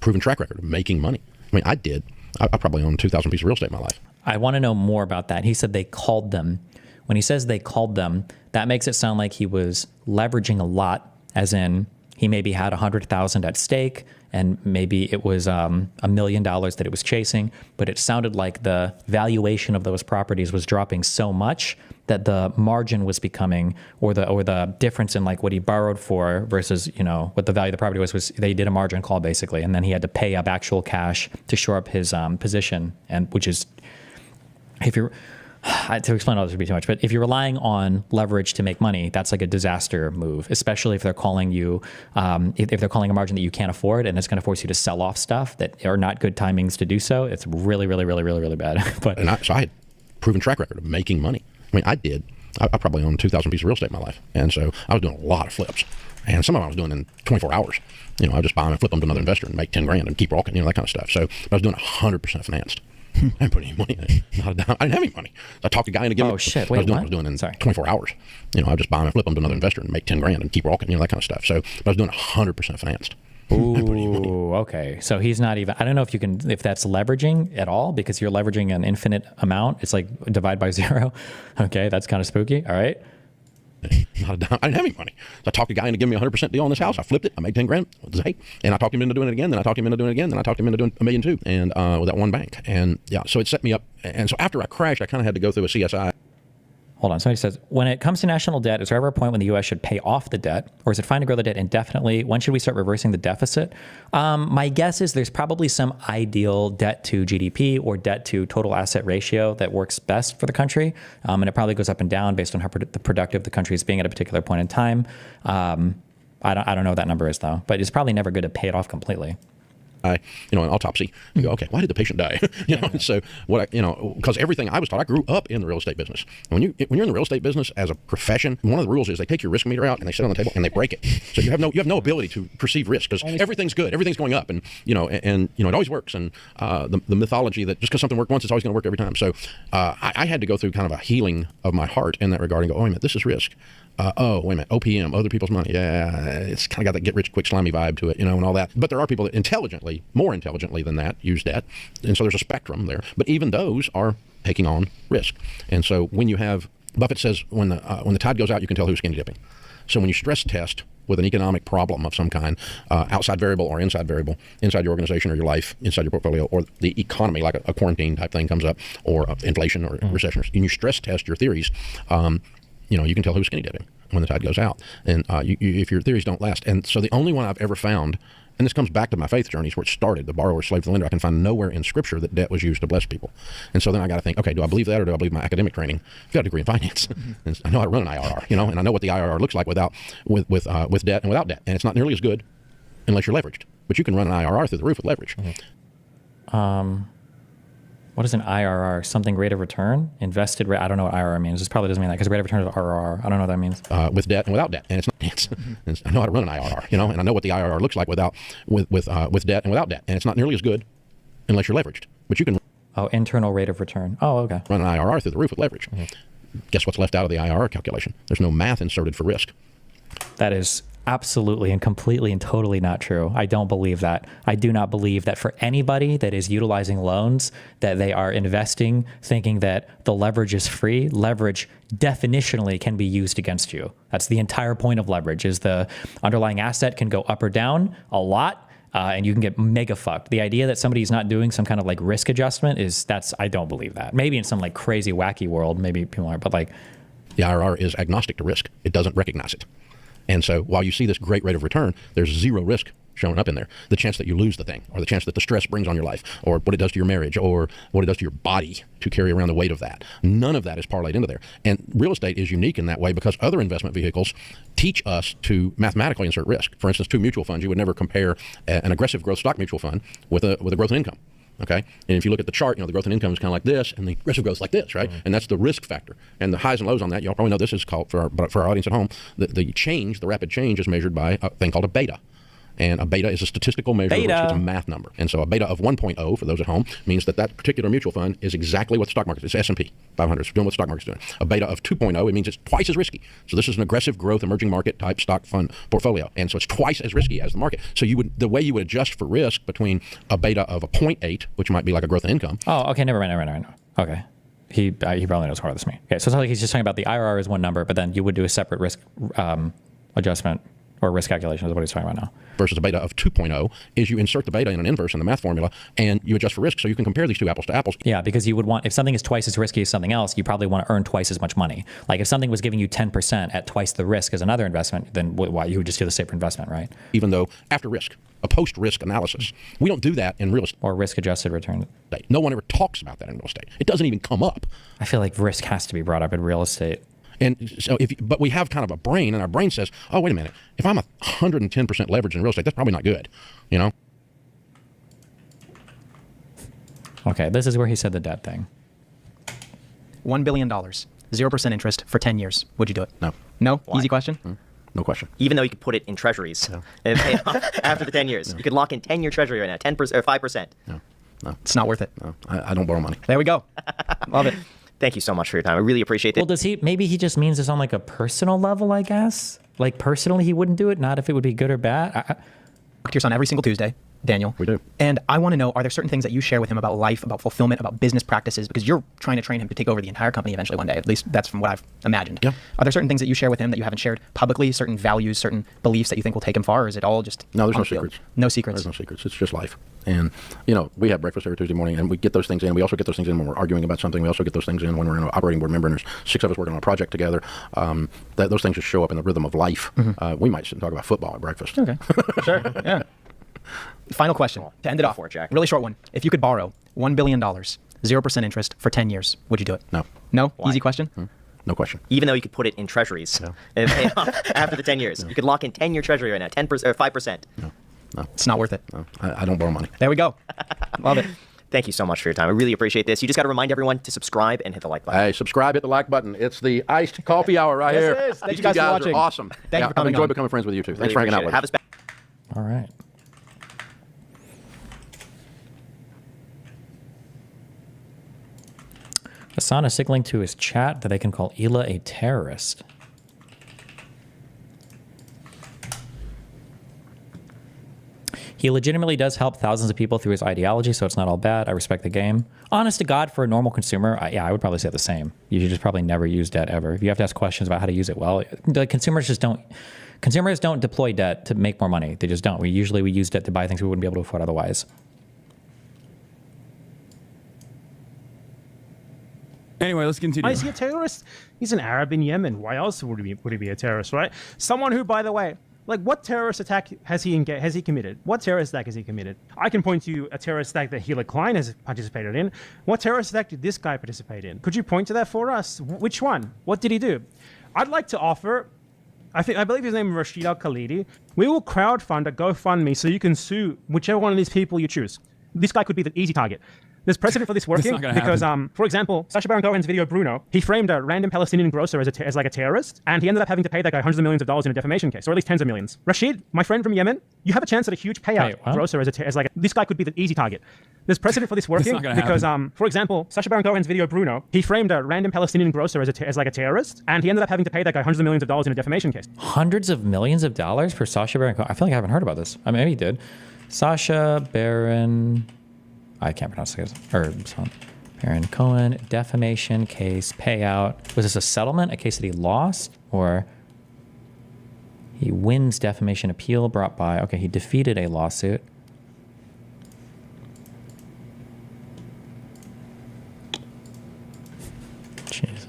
proven track record of making money. I mean, I did. I probably owned 2,000 pieces of real estate in my life. I want to know more about that. He said they called them. When he says they called them, that makes it sound like he was leveraging a lot, as in he maybe had 100,000 at stake, and maybe it was $1 million that it was chasing, but it sounded like the valuation of those properties was dropping so much that the margin was becoming, or the difference in like what he borrowed for versus what the value of the property was they did a margin call basically, and then he had to pay up actual cash to shore up his position, and which is, if you're to explain all this would be too much, but if you're relying on leverage to make money, that's like a disaster move, especially if they're calling you, if they're calling a margin that you can't afford, and it's going to force you to sell off stuff that are not good timings to do so. It's really, really, really, really, really bad. But so I had proven track record of making money. I mean, I did. I probably owned 2,000 pieces of real estate in my life, and so I was doing a lot of flips, and some of them I was doing in 24 hours. I would just buy them and flip them to another investor and make 10 grand and keep rocking, that kind of stuff. So I was doing 100% financed. I didn't put any money in it. I didn't have any money. I talked to a guy into giving me. Oh shit! I Wait, was doing in 24 hours. I was just buy them and flip them to another investor and make 10 grand and keep rocking, that kind of stuff. So I was doing 100% financed. Ooh, okay. So he's not even, I don't know if that's leveraging at all, because you're leveraging an infinite amount. It's like divide by 0. Okay, that's kind of spooky. All right. I didn't have any money. So I talked to a guy into giving me a 100% deal on this house. I flipped it. I made 10 grand. And I talked him into doing it again. Then I talked him into doing it again. Then I talked him into doing $1.2 million, and with that one bank. And yeah, so it set me up. And so after I crashed, I kind of had to go through a CSI. Hold on. Somebody says, when it comes to national debt, is there ever a point when the U.S. should pay off the debt, or is it fine to grow the debt indefinitely? When should we start reversing the deficit? My guess is there's probably some ideal debt to GDP or debt to total asset ratio that works best for the country. And it probably goes up and down based on how productive the country is being at a particular point in time. I don't know what that number is, though, but it's probably never good to pay it off completely. An autopsy, you go, okay, why did the patient die? So because everything I was taught, I grew up in the real estate business. When you're in the real estate business as a profession, one of the rules is they take your risk meter out and they sit on the table and they break it. So you have no ability to perceive risk, because everything's good, everything's going up, and it always works. And the mythology that just because something worked once, it's always going to work every time. So I had to go through kind of a healing of my heart in that regard and go, oh wait a minute, this is risk. Oh, wait a minute, OPM, other people's money. Yeah, it's kind of got that get rich quick slimy vibe to it, and all that. But there are people that more intelligently than that, use debt. And so there's a spectrum there. But even those are taking on risk. And so when you have, Buffett says, when the tide goes out, you can tell who's skinny dipping. So when you stress test with an economic problem of some kind, outside variable or inside variable, inside your organization or your life, inside your portfolio, or the economy, like a quarantine type thing comes up, or inflation or recession, and you stress test your theories, you can tell who's skinny dipping. when the tide goes out, and if your theories don't last. And so the only one I've ever found, and this comes back to my faith journeys where it started, the borrower slave to the lender, I can find nowhere in Scripture that debt was used to bless people. And so then I got to think, okay, do I believe that or do I believe my academic training? I've got a degree in finance. And I know how to run an IRR, and I know what the IRR looks like with debt and without debt. And it's not nearly as good unless you're leveraged. But you can run an IRR through the roof with leverage. What is an IRR? Something rate of return? Invested rate? I don't know what IRR means. This probably doesn't mean that because rate of return is RRR. I don't know what that means. With debt and without debt. And it's not, I know how to run an IRR, and I know what the IRR looks like with debt and without debt. And it's not nearly as good unless you're leveraged. But you can internal rate of return. Oh, okay. Run an IRR through the roof with leverage. Guess what's left out of the IRR calculation? There's no math inserted for risk. That is absolutely and completely and totally not true. I don't believe that. I do not believe that for anybody that is utilizing loans, that they are investing thinking that the leverage is free. Leverage definitionally can be used against you. That's the entire point of leverage, is the underlying asset can go up or down a lot. And you can get mega fucked. The idea that somebody's not doing some kind of like risk adjustment I don't believe that. Maybe in some like crazy wacky world, maybe people are, but like. The IRR is agnostic to risk. It doesn't recognize it. And so while you see this great rate of return, there's zero risk showing up in there. The chance that you lose the thing, or the chance that the stress brings on your life, or what it does to your marriage, or what it does to your body to carry around the weight of that. None of that is parlayed into there. And real estate is unique in that way because other investment vehicles teach us to mathematically insert risk. For instance, two mutual funds, you would never compare an aggressive growth stock mutual fund with a growth in income. Okay, and if you look at the chart, the growth in income is kind of like this, and the aggressive growth is like this, right? And that's the risk factor. And the highs and lows on that, y'all probably know this is called, for our audience at home, the rapid change is measured by a thing called a beta. And a beta is a statistical measure, which is a math number. And so a beta of 1.0, for those at home, means that particular mutual fund is exactly what the stock market is. It's S&P 500. It's doing what the stock market's doing. A beta of 2.0, it means it's twice as risky. So this is an aggressive growth, emerging market type stock fund portfolio. And so it's twice as risky as the market. So the way you would adjust for risk between a beta of a 0.8, which might be like a growth in income. Oh, okay, never mind. Okay. He probably knows more than me. Okay, so it's not like he's just talking about the IRR is one number, but then you would do a separate risk adjustment or risk calculation is what he's talking about now. Versus a beta of 2.0 is you insert the beta in an inverse in the math formula and you adjust for risk so you can compare these two apples to apples. Yeah, because you would want, if something is twice as risky as something else, you probably want to earn twice as much money. Like if something was giving you 10% at twice the risk as another investment, then you would just do the safer investment, right? Even though after risk, a post-risk analysis, we don't do that in real estate. Or risk-adjusted return. No one ever talks about that in real estate. It doesn't even come up. I feel like risk has to be brought up in real estate. And so but we have kind of a brain, and our brain says, oh, wait a minute, if I'm 110% leverage in real estate, that's probably not good, Okay, this is where he said the debt thing. $1 billion, 0% interest for 10 years. Would you do it? No. No? Why? Easy question? No question. Even though you could put it in treasuries and pay off after the 10 years. You could lock in 10-year treasury right now, 10% or 5%. No. It's not worth it. No, I don't borrow money. There we go. Love it. Thank you so much for your time. I really appreciate it. Well, maybe he just means this on like a personal level, I guess? Like personally he wouldn't do it, not if it would be good or bad? Talk to your son every single Tuesday, Daniel. We do. And I want to know, are there certain things that you share with him about life, about fulfillment, about business practices? Because you're trying to train him to take over the entire company eventually one day. At least that's from what I've imagined. Yeah. Are there certain things that you share with him that you haven't shared publicly, certain values, certain beliefs that you think will take him far, or is it all just No, there's on no the field? secrets. No secrets. There's no secrets. It's just life. And, we have breakfast every Tuesday morning, and we get those things in. We also get those things in when we're arguing about something. We also get those things in when we're in an operating board member, and there's 6 of us working on a project together. Those things just show up in the rhythm of life. We might sit and talk about football at breakfast. Okay. Sure. Yeah. Final question to end it off. Jack. Really short one. If you could borrow $1 billion, 0% interest for 10 years, would you do it? No. No? Why? Easy question? No question. Even though you could put it in treasuries and pay off after the 10 years. You could lock in 10-year treasury right now, 10% or 5%. No. It's not worth it. No. I don't borrow money. There we go. Love it. Thank you so much for your time. I really appreciate this. You just got to remind everyone to subscribe and hit the like button. Hey, subscribe, hit the like button. It's the iced coffee hour right Yes, here. it is. Thank These you guys for watching. are awesome. Thank you for coming I've enjoyed on. becoming friends with you too. Really Thanks for hanging out appreciate with it. us. Have us back. All right. Hassan is signaling to his chat that they can call Ela a terrorist. He legitimately does help thousands of people through his ideology, so it's not all bad. I respect the game. Honest to God, for a normal consumer, I would probably say the same. You should just probably never use debt ever. If you have to ask questions about how to use it well, the consumers don't deploy debt to make more money. They just don't. We usually use debt to buy things we wouldn't be able to afford otherwise. Anyway, let's continue. Why is he a terrorist? He's an Arab in Yemen. Why else would he be a terrorist, right? Someone who, by the way, like, what terrorist attack has he committed? What terrorist attack has he committed? I can point to a terrorist attack that Hillary Klein has participated in. What terrorist attack did this guy participate in? Could you point to that for us? Which one? What did he do? I'd like to offer, I believe his name is Rashid Al-Khalidi. We will crowdfund a GoFundMe so you can sue whichever one of these people you choose. This guy could be the easy target. There's precedent for this working because, for example, Sacha Baron Cohen's video Bruno, he framed a random Palestinian grocer as like a terrorist, and he ended up having to pay that guy hundreds of millions of dollars in a defamation case, or at least tens of millions. Rashid, my friend from Yemen, you have a chance at a huge payout. Grocer this guy could be the easy target. There's precedent for this working because, for example, Sacha Baron Cohen's video Bruno, he framed a random Palestinian grocer as like a terrorist, and he ended up having to pay that guy hundreds of millions of dollars in a defamation case. Hundreds of millions of dollars for Sacha Baron Cohen? I feel like I haven't heard about this. I mean, maybe he did. Sacha Baron... I can't pronounce it. Baron Cohen, defamation case, payout. Was this a settlement, a case that he lost? Or he wins defamation appeal brought by... Okay, he defeated a lawsuit. Jesus.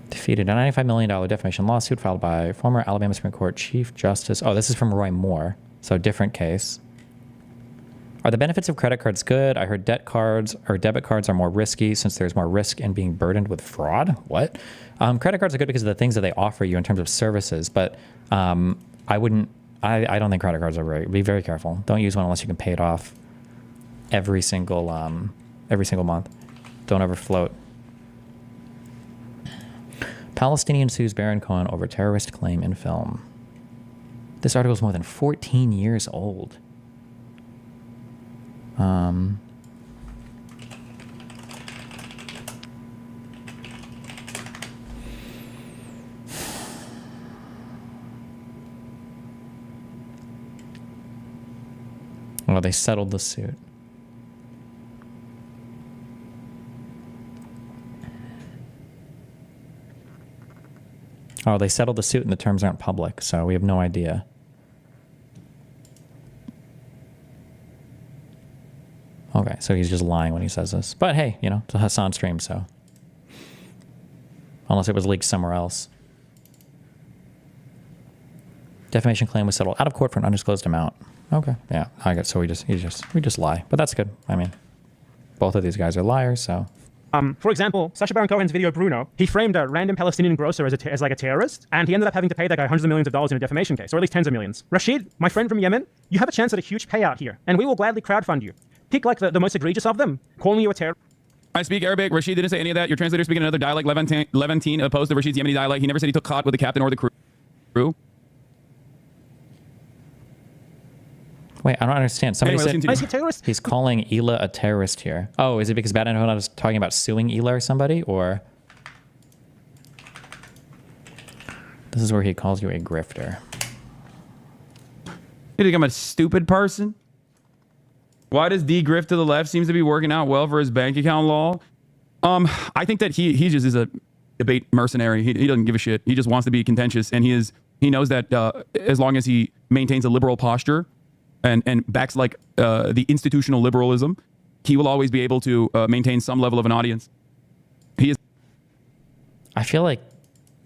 Defeated a $95 million defamation lawsuit filed by former Alabama Supreme Court Chief Justice... Oh, this is from Roy Moore. So different case. Are the benefits of credit cards good? I heard debt cards or debit cards are more risky since there's more risk in being burdened with fraud. What? Credit cards are good because of the things that they offer you in terms of services, but I don't think credit cards are right. Be very careful. Don't use one unless you can pay it off every single month. Don't ever float. Palestinian sues Baron Cohen over terrorist claim in film. This article is more than 14 years old. Well, they settled the suit. Oh, they settled the suit and the terms aren't public, so we have no idea. Okay, so he's just lying when he says this. But hey, you know, it's a Hassan stream, so. Unless it was leaked somewhere else. Defamation claim was settled out of court for an undisclosed amount. Okay, yeah, I guess so. We just lie, but that's good. I mean, both of these guys are liars, so. For example, Sacha Baron Cohen's video Bruno, he framed a random Palestinian grocer as like a terrorist, and he ended up having to pay that guy hundreds of millions of dollars in a defamation case, or at least tens of millions. Rashid, my friend from Yemen, you have a chance at a huge payout here, and we will gladly crowdfund you. Pick like the most egregious of them, calling you a terrorist. I speak Arabic. Rashid didn't say any of that. Your translator speaking another dialect, Levantine, opposed to Rashid's Yemeni dialect. He never said he took caught with the captain or the crew. Wait, I don't understand. Somebody said he's calling Ela a terrorist here. Oh, is it because Bad Antonio was talking about suing Ela or somebody, or this is where he calls you a grifter? You think I'm a stupid person? Why does D grift to the left seems to be working out well for his bank account law? I think that he just is a debate mercenary. He doesn't give a shit. He just wants to be contentious, and he knows that as long as he maintains a liberal posture and backs like the institutional liberalism, he will always be able to maintain some level of an audience. I feel like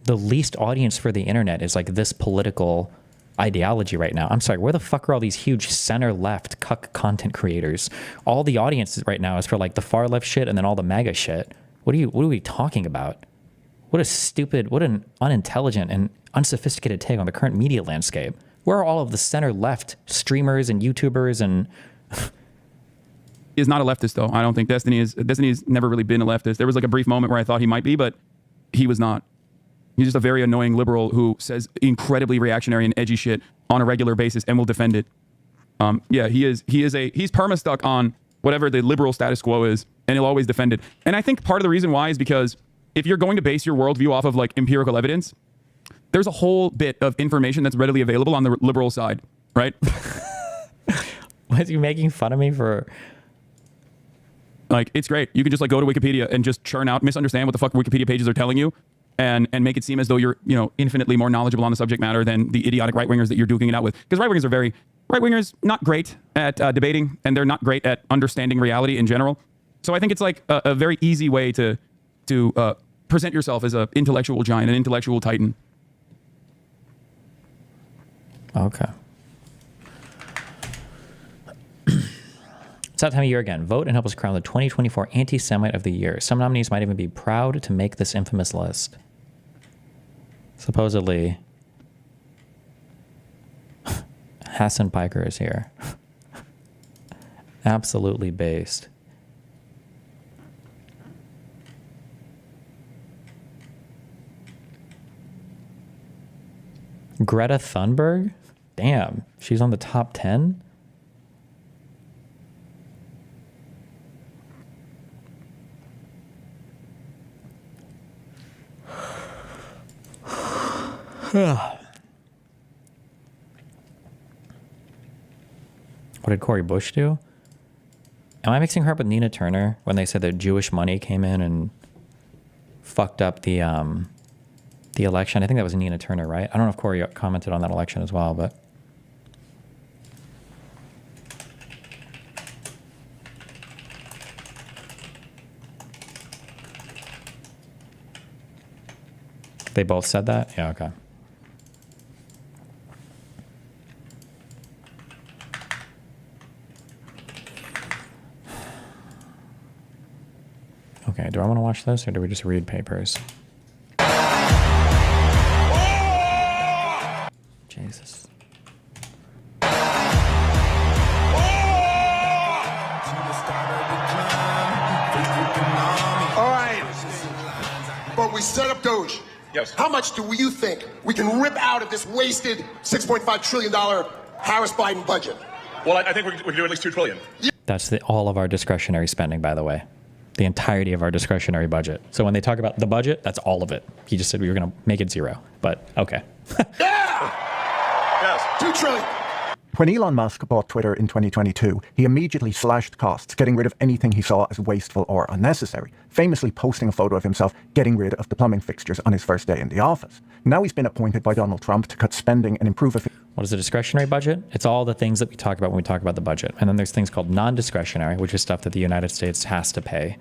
the least audience for the internet is like this political ideology right now. I'm sorry, where the fuck are all these huge center-left cuck content creators? All the audience right now is for like the far-left shit and then all the MAGA shit. What are we talking about? What a stupid, what an unintelligent and unsophisticated take on the current media landscape. Where are all of the center-left streamers and YouTubers and... He is not a leftist, though. I don't think Destiny's never really been a leftist. There was like a brief moment where I thought he might be, but he was not. He's just a very annoying liberal who says incredibly reactionary and edgy shit on a regular basis and will defend it. Yeah, he's perma-stuck on whatever the liberal status quo is, and he'll always defend it. And I think part of the reason why is because if you're going to base your worldview off of like empirical evidence, there's a whole bit of information that's readily available on the liberal side, right? Was you making fun of me for... Like, it's great. You can just like go to Wikipedia and just churn out, misunderstand what the fuck Wikipedia pages are telling you, and make it seem as though you're, you know, infinitely more knowledgeable on the subject matter than the idiotic right-wingers that you're duking it out with. Because right-wingers not great at debating, and they're not great at understanding reality in general. So I think it's like a very easy way to present yourself as an intellectual giant, an intellectual titan. Okay. It's that time of year again. Vote and help us crown the 2024 Anti-Semite of the Year. Some nominees might even be proud to make this infamous list. Supposedly, Hassan Piker is here. Absolutely based. Greta Thunberg? Damn, she's on the top 10? What did Cory Bush do? Am I mixing her up with Nina Turner when they said that Jewish money came in and fucked up the election? I think that was Nina Turner, right? I don't know if Cory commented on that election as well, but they both said that? Yeah, okay. Okay, do I want to watch this or do we just read papers? Jesus. All right. But we set up Doge. Yes. How much do you think we can rip out of this wasted $6.5 trillion Harris-Biden budget? Well, I think we can do at least $2 trillion. That's all of our discretionary spending, by the way. The entirety of our discretionary budget. So when they talk about the budget, that's all of it. He just said we were going to make it zero, but okay. Yes. $2 trillion. When Elon Musk bought Twitter in 2022, he immediately slashed costs, getting rid of anything he saw as wasteful or unnecessary, famously posting a photo of himself getting rid of the plumbing fixtures on his first day in the office. Now he's been appointed by Donald Trump to cut spending and improve efficiency. What is a discretionary budget? It's all the things that we talk about when we talk about the budget. And then there's things called non-discretionary, which is stuff that the United States has to pay.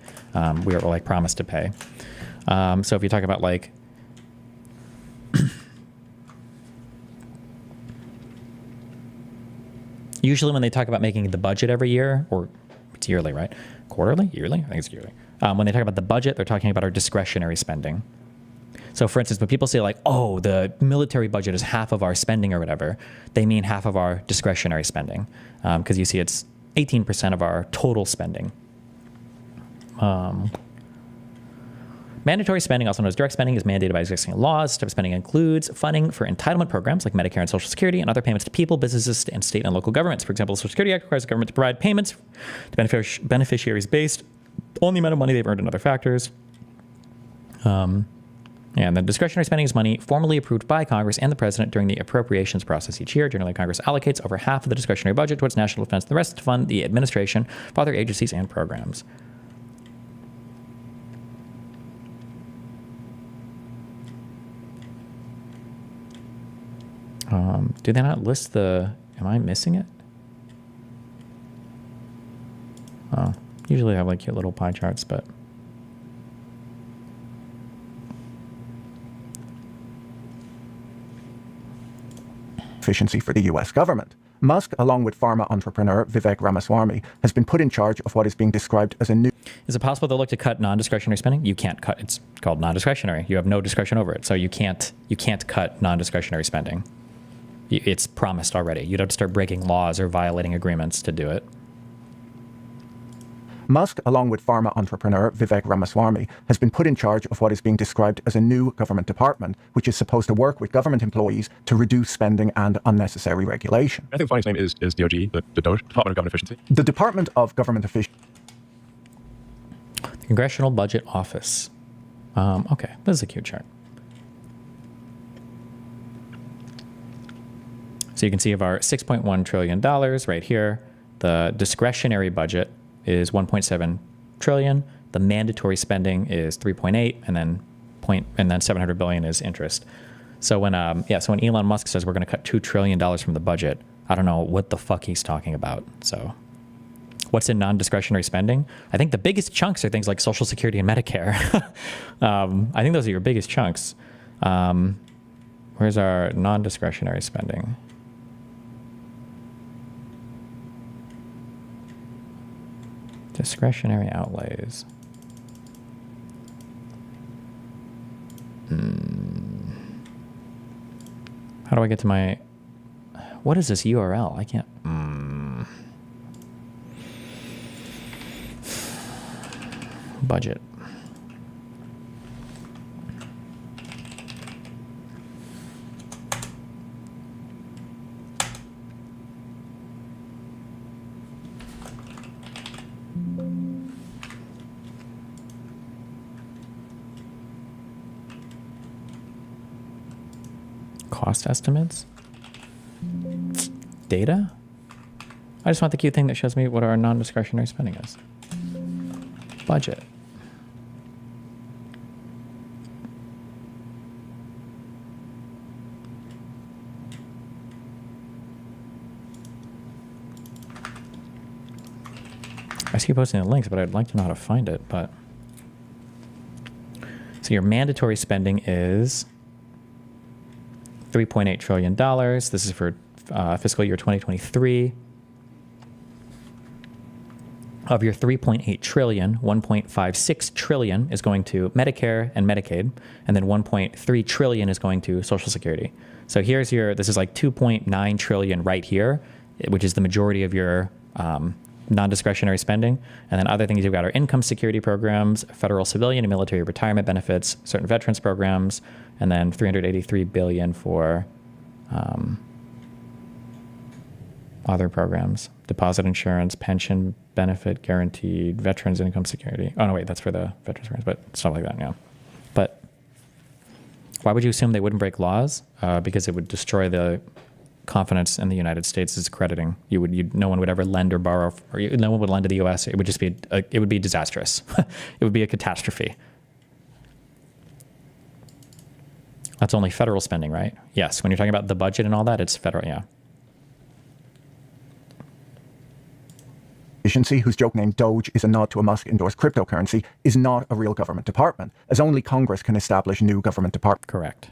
We are like promised to pay. So if you talk about like usually when they talk about making the budget every year, or it's yearly, right? Quarterly? Yearly? I think it's yearly. When they talk about the budget, they're talking about our discretionary spending. So for instance, when people say like, oh, the military budget is half of our spending or whatever, they mean half of our discretionary spending. Because you see it's 18% of our total spending. Mandatory spending, also known as direct spending, is mandated by existing laws. Direct spending includes funding for entitlement programs like Medicare and Social Security and other payments to people, businesses, and state and local governments. For example, the Social Security Act requires the government to provide payments to beneficiaries based on the amount of money they've earned and other factors. And the discretionary spending is money formally approved by Congress and the president during the appropriations process each year. Generally, Congress allocates over half of the discretionary budget towards national defense, the rest to fund the administration of other agencies and programs. Do they not list the... Am I missing it? Oh, usually I have like cute little pie charts, but... Efficiency for the US government. Musk, along with pharma entrepreneur Vivek Ramaswamy, has been put in charge of what is being described as a new... Is it possible they'll look to cut non-discretionary spending? You can't cut. It's called non-discretionary. You have no discretion over it. So you can't cut non-discretionary spending. It's promised already. You'd have to start breaking laws or violating agreements to do it. Musk, along with pharma entrepreneur Vivek Ramaswamy, has been put in charge of what is being described as a new government department, which is supposed to work with government employees to reduce spending and unnecessary regulation. I think the funniest name is DOG, the DOGE, Department of Government Efficiency. The Department of Government Efficiency. The Congressional Budget Office. Okay, this is a cute chart. So you can see of our $6.1 trillion right here, the discretionary budget is 1.7 trillion. The mandatory spending is 3.8, and then 700 billion is interest. So when so when Elon Musk says we're going to cut $2 trillion from the budget, I don't know what the fuck he's talking about. So what's in non-discretionary spending, I think the biggest chunks are things like Social Security and Medicare. I think those are your biggest chunks. Where's our non-discretionary spending? Discretionary outlays. How do I get to my... What is this URL? I can't... Budget. Cost estimates? Data? I just want the cute thing that shows me what our non-discretionary spending is. Budget. I keep posting the links, but I'd like to know how to find it. But so your mandatory spending is $3.8 trillion. This is for fiscal year 2023. Of your 3.8 trillion, 1.56 trillion is going to Medicare and Medicaid, and then 1.3 trillion is going to Social Security. So here's your, this is like 2.9 trillion right here, which is the majority of your non-discretionary spending. And then other things you've got are income security programs, federal civilian and military retirement benefits, certain veterans programs, and then 383 billion for other programs, deposit insurance, pension benefit, guaranteed, veterans income security. Oh no, wait, that's for the veterans programs, but stuff like that, yeah. But why would you assume they wouldn't break laws? Because it would destroy the confidence in the United States' crediting. No one would ever lend or borrow, or no one would lend to the U.S. It would just be, it would be disastrous. It would be a catastrophe. That's only federal spending, right? Yes. When you're talking about the budget and all that, it's federal, yeah. Agency, whose joke name Doge is a nod to a Musk-endorsed cryptocurrency, is not a real government department, as only Congress can establish new government departments. Correct.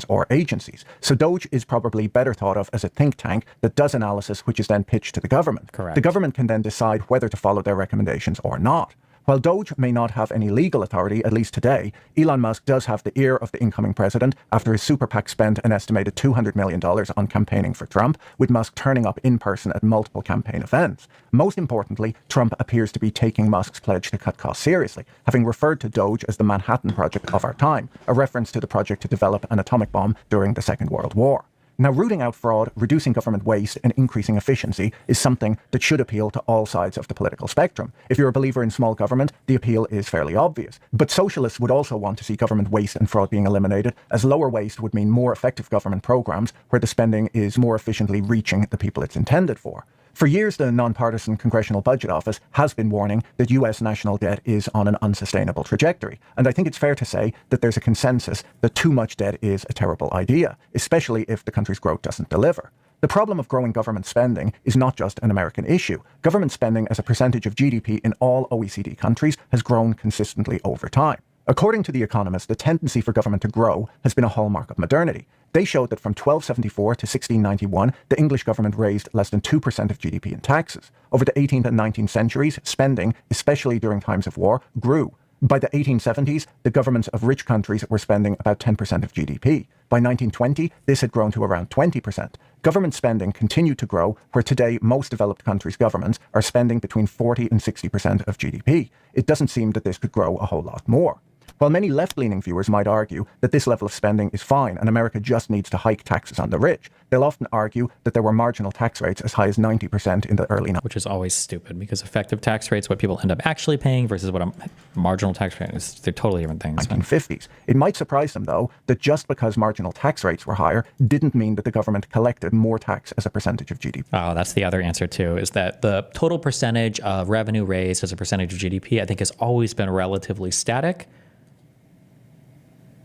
Or agencies. So Doge is probably better thought of as a think tank that does analysis which is then pitched to the government. Correct. The government can then decide whether to follow their recommendations or not. While Doge may not have any legal authority, at least today, Elon Musk does have the ear of the incoming president after his super PAC spent an estimated $200 million on campaigning for Trump, with Musk turning up in person at multiple campaign events. Most importantly, Trump appears to be taking Musk's pledge to cut costs seriously, having referred to Doge as the Manhattan Project of our time, a reference to the project to develop an atomic bomb during the Second World War. Now, rooting out fraud, reducing government waste, and increasing efficiency is something that should appeal to all sides of the political spectrum. If you're a believer in small government, the appeal is fairly obvious. But socialists would also want to see government waste and fraud being eliminated, as lower waste would mean more effective government programs where the spending is more efficiently reaching the people it's intended for. For years, the nonpartisan Congressional Budget Office has been warning that US national debt is on an unsustainable trajectory. And I think it's fair to say that there's a consensus that too much debt is a terrible idea, especially if the country's growth doesn't deliver. The problem of growing government spending is not just an American issue. Government spending as a percentage of GDP in all OECD countries has grown consistently over time. According to The Economist, the tendency for government to grow has been a hallmark of modernity. They showed that from 1274 to 1691, the English government raised less than 2% of GDP in taxes. Over the 18th and 19th centuries, spending, especially during times of war, grew. By the 1870s, the governments of rich countries were spending about 10% of GDP. By 1920, this had grown to around 20%. Government spending continued to grow, where today most developed countries' governments are spending between 40 and 60% of GDP. It doesn't seem that this could grow a whole lot more. While many left-leaning viewers might argue that this level of spending is fine and America just needs to hike taxes on the rich, they'll often argue that there were marginal tax rates as high as 90% in the early 90s. Which is always stupid, because effective tax rates, what people end up actually paying versus what a marginal tax rate is, they're totally different things. 1950s. It might surprise them, though, that just because marginal tax rates were higher didn't mean that the government collected more tax as a percentage of GDP. Oh, that's the other answer, too, is that the total percentage of revenue raised as a percentage of GDP, I think, has always been relatively static.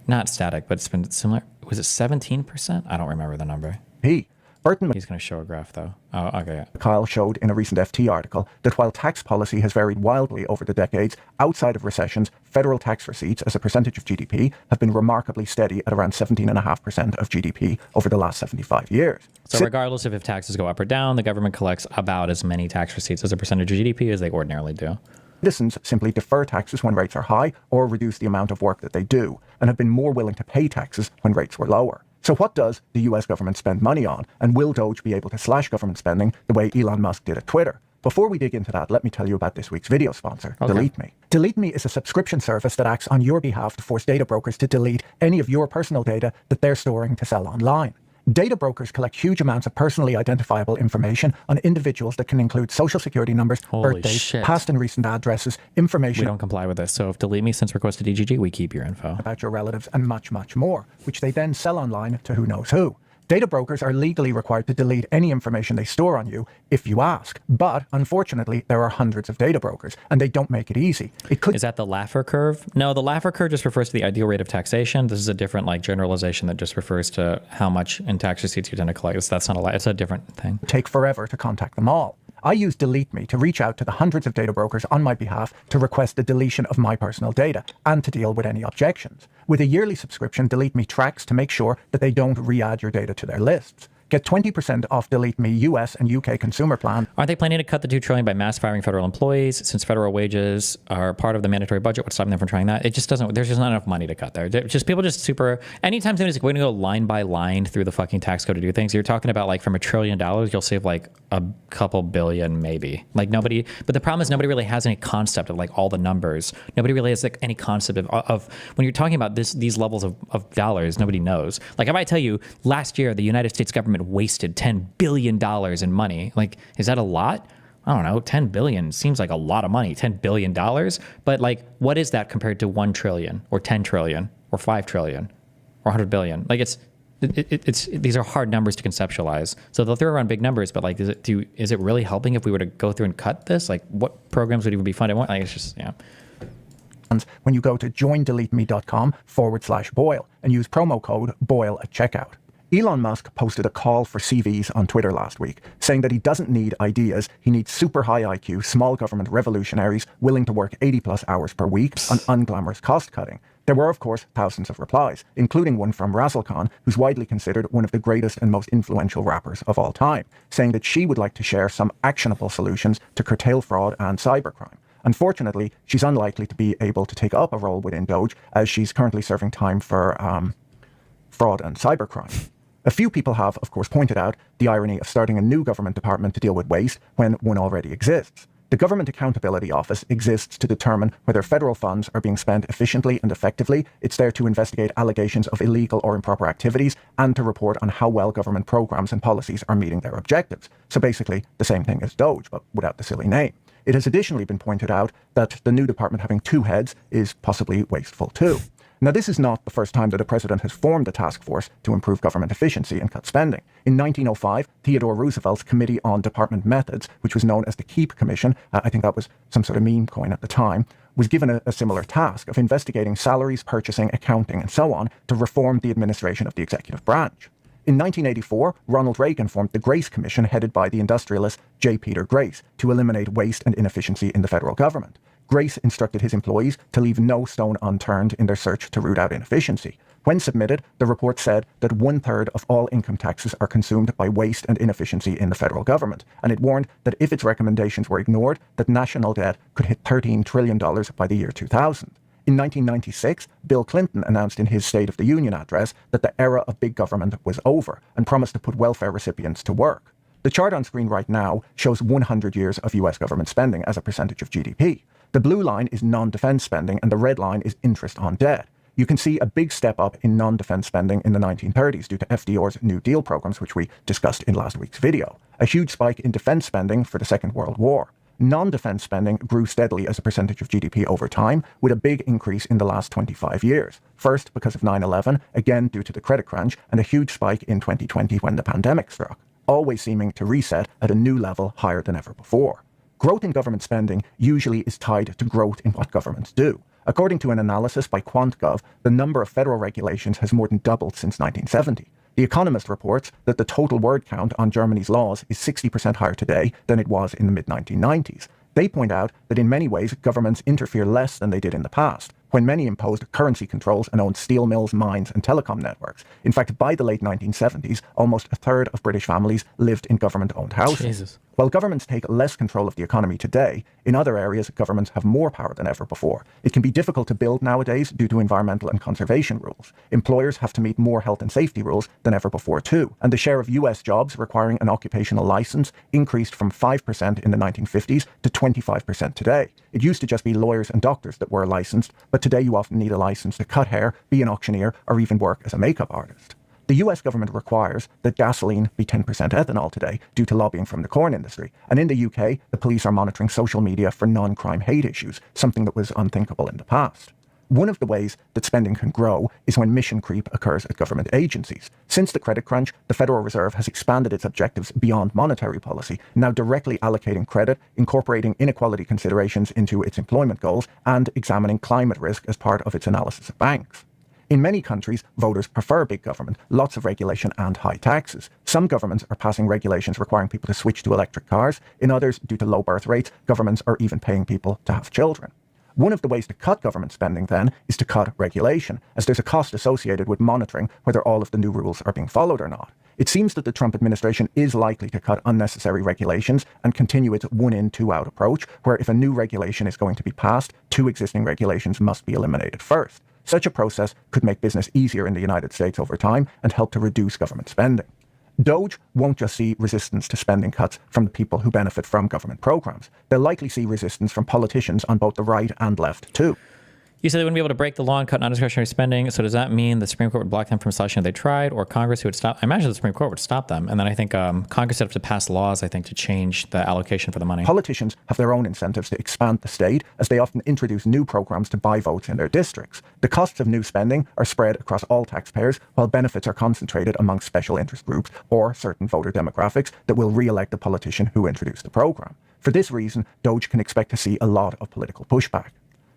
Not static, but it's been similar. Was it 17%? I don't remember the number. He's going to show a graph, though. Oh, okay. Yeah. Kyle showed in a recent FT article that while tax policy has varied wildly over the decades, outside of recessions, federal tax receipts as a percentage of GDP have been remarkably steady at around 17.5% of GDP over the last 75 years. So regardless of if taxes go up or down, the government collects about as many tax receipts as a percentage of GDP as they ordinarily do. Citizens simply defer taxes when rates are high or reduce the amount of work that they do, and have been more willing to pay taxes when rates were lower. So what does the US government spend money on, and will Doge be able to slash government spending the way Elon Musk did at Twitter? Before we dig into that, let me tell you about this week's video sponsor, Delete Me. Delete Me is a subscription service that acts on your behalf to force data brokers to delete any of your personal data that they're storing to sell online. Data brokers collect huge amounts of personally identifiable information on individuals that can include social security numbers, birthdays, past and recent addresses, information. We don't comply with this. So if Delete Me sends request to DGG, we keep your info. About your relatives and much, much more, which they then sell online to who knows who. Data brokers are legally required to delete any information they store on you if you ask. But unfortunately, there are hundreds of data brokers, and they don't make it easy. Is that the Laffer curve? No, the Laffer curve just refers to the ideal rate of taxation. This is a different generalization that just refers to how much in tax receipts you tend to collect. That's not it's a different thing. Take forever to contact them all. I use Delete Me to reach out to the hundreds of data brokers on my behalf to request the deletion of my personal data and to deal with any objections. With a yearly subscription, Delete Me tracks to make sure that they don't re-add your data to their lists. Get 20% off Delete Me US and UK consumer plan. Aren't they planning to cut the $2 trillion by mass firing federal employees? Since federal wages are part of the mandatory budget, what's stopping them from trying that? It just doesn't. There's just not enough money to cut there. People just super. Anytime somebody's going to go line by line through the fucking tax code to do things, you're talking about from $1 trillion, you'll save a couple billion maybe. Nobody. But the problem is nobody really has any concept of all the numbers. Nobody really has any concept of when you're talking about these levels of dollars. Nobody knows. If I tell you last year the United States government wasted $10 billion in money. Is that a lot? I don't know. 10 billion seems like a lot of money. $10 billion. But what is that compared to 1 trillion or 10 trillion or 5 trillion or 100 billion? It's these are hard numbers to conceptualize. So they'll throw around big numbers, but is it really helping if we were to go through and cut this? What programs would even be funded? It's just, yeah. When you go to joindeleteme.com/Boyle and use promo code Boyle at checkout. Elon Musk posted a call for CVs on Twitter last week, saying that he doesn't need ideas, he needs super high IQ, small government revolutionaries willing to work 80+ hours per week on unglamorous cost cutting. There were, of course, thousands of replies, including one from Razzle Khan, who's widely considered one of the greatest and most influential rappers of all time, saying that she would like to share some actionable solutions to curtail fraud and cybercrime. Unfortunately, she's unlikely to be able to take up a role within Doge, as she's currently serving time for fraud and cybercrime. A few people have, of course, pointed out the irony of starting a new government department to deal with waste when one already exists. The Government Accountability Office exists to determine whether federal funds are being spent efficiently and effectively. It's there to investigate allegations of illegal or improper activities and to report on how well government programs and policies are meeting their objectives. So basically, the same thing as Doge, but without the silly name. It has additionally been pointed out that the new department having 2 heads is possibly wasteful too. Now, this is not the first time that a president has formed a task force to improve government efficiency and cut spending. In 1905, Theodore Roosevelt's Committee on Department Methods, which was known as the Keep Commission, I think that was some sort of meme coin at the time, was given a similar task of investigating salaries, purchasing, accounting, and so on to reform the administration of the executive branch. In 1984, Ronald Reagan formed the Grace Commission, headed by the industrialist J. Peter Grace, to eliminate waste and inefficiency in the federal government. Grace instructed his employees to leave no stone unturned in their search to root out inefficiency. When submitted, the report said that 1/3 of all income taxes are consumed by waste and inefficiency in the federal government, and it warned that if its recommendations were ignored, that national debt could hit $13 trillion by the year 2000. In 1996, Bill Clinton announced in his State of the Union address that the era of big government was over and promised to put welfare recipients to work. The chart on screen right now shows 100 years of US government spending as a percentage of GDP. The blue line is non-defense spending and the red line is interest on debt. You can see a big step up in non-defense spending in the 1930s due to FDR's New Deal programs, which we discussed in last week's video. A huge spike in defense spending for the Second World War. Non-defense spending grew steadily as a percentage of GDP over time, with a big increase in the last 25 years. First, because of 9/11, again due to the credit crunch, and a huge spike in 2020 when the pandemic struck, always seeming to reset at a new level higher than ever before. Growth in government spending usually is tied to growth in what governments do. According to an analysis by QuantGov, the number of federal regulations has more than doubled since 1970. The Economist reports that the total word count on Germany's laws is 60% higher today than it was in the mid-1990s. They point out that in many ways, governments interfere less than they did in the past, when many imposed currency controls and owned steel mills, mines, and telecom networks. In fact, by the late 1970s, almost a third of British families lived in government-owned housing. Jesus. While governments take less control of the economy today, in other areas, governments have more power than ever before. It can be difficult to build nowadays due to environmental and conservation rules. Employers have to meet more health and safety rules than ever before too. And the share of US jobs requiring an occupational license increased from 5% in the 1950s to 25% today. It used to just be lawyers and doctors that were licensed, but today you often need a license to cut hair, be an auctioneer, or even work as a makeup artist. The US government requires that gasoline be 10% ethanol today due to lobbying from the corn industry. And in the UK, the police are monitoring social media for non-crime hate issues, something that was unthinkable in the past. One of the ways that spending can grow is when mission creep occurs at government agencies. Since the credit crunch, the Federal Reserve has expanded its objectives beyond monetary policy, now directly allocating credit, incorporating inequality considerations into its employment goals, and examining climate risk as part of its analysis of banks. In many countries, voters prefer big government, lots of regulation and high taxes. Some governments are passing regulations requiring people to switch to electric cars. In others, due to low birth rates, governments are even paying people to have children. One of the ways to cut government spending, then, is to cut regulation, as there's a cost associated with monitoring whether all of the new rules are being followed or not. It seems that the Trump administration is likely to cut unnecessary regulations and continue its one-in, two-out approach, where if a new regulation is going to be passed, two existing regulations must be eliminated first. Such a process could make business easier in the United States over time and help to reduce government spending. Doge won't just see resistance to spending cuts from the people who benefit from government programs. They'll likely see resistance from politicians on both the right and left, too. You said they wouldn't be able to break the law and cut non-discretionary spending. So does that mean the Supreme Court would block them from slashing if they tried, or Congress who would stop? I imagine the Supreme Court would stop them. And then I think Congress would have to pass laws, I think, to change the allocation for the money. Politicians have their own incentives to expand the state, as they often introduce new programs to buy votes in their districts. The costs of new spending are spread across all taxpayers, while benefits are concentrated among special interest groups or certain voter demographics that will re-elect the politician who introduced the program. For this reason, Doge can expect to see a lot of political pushback.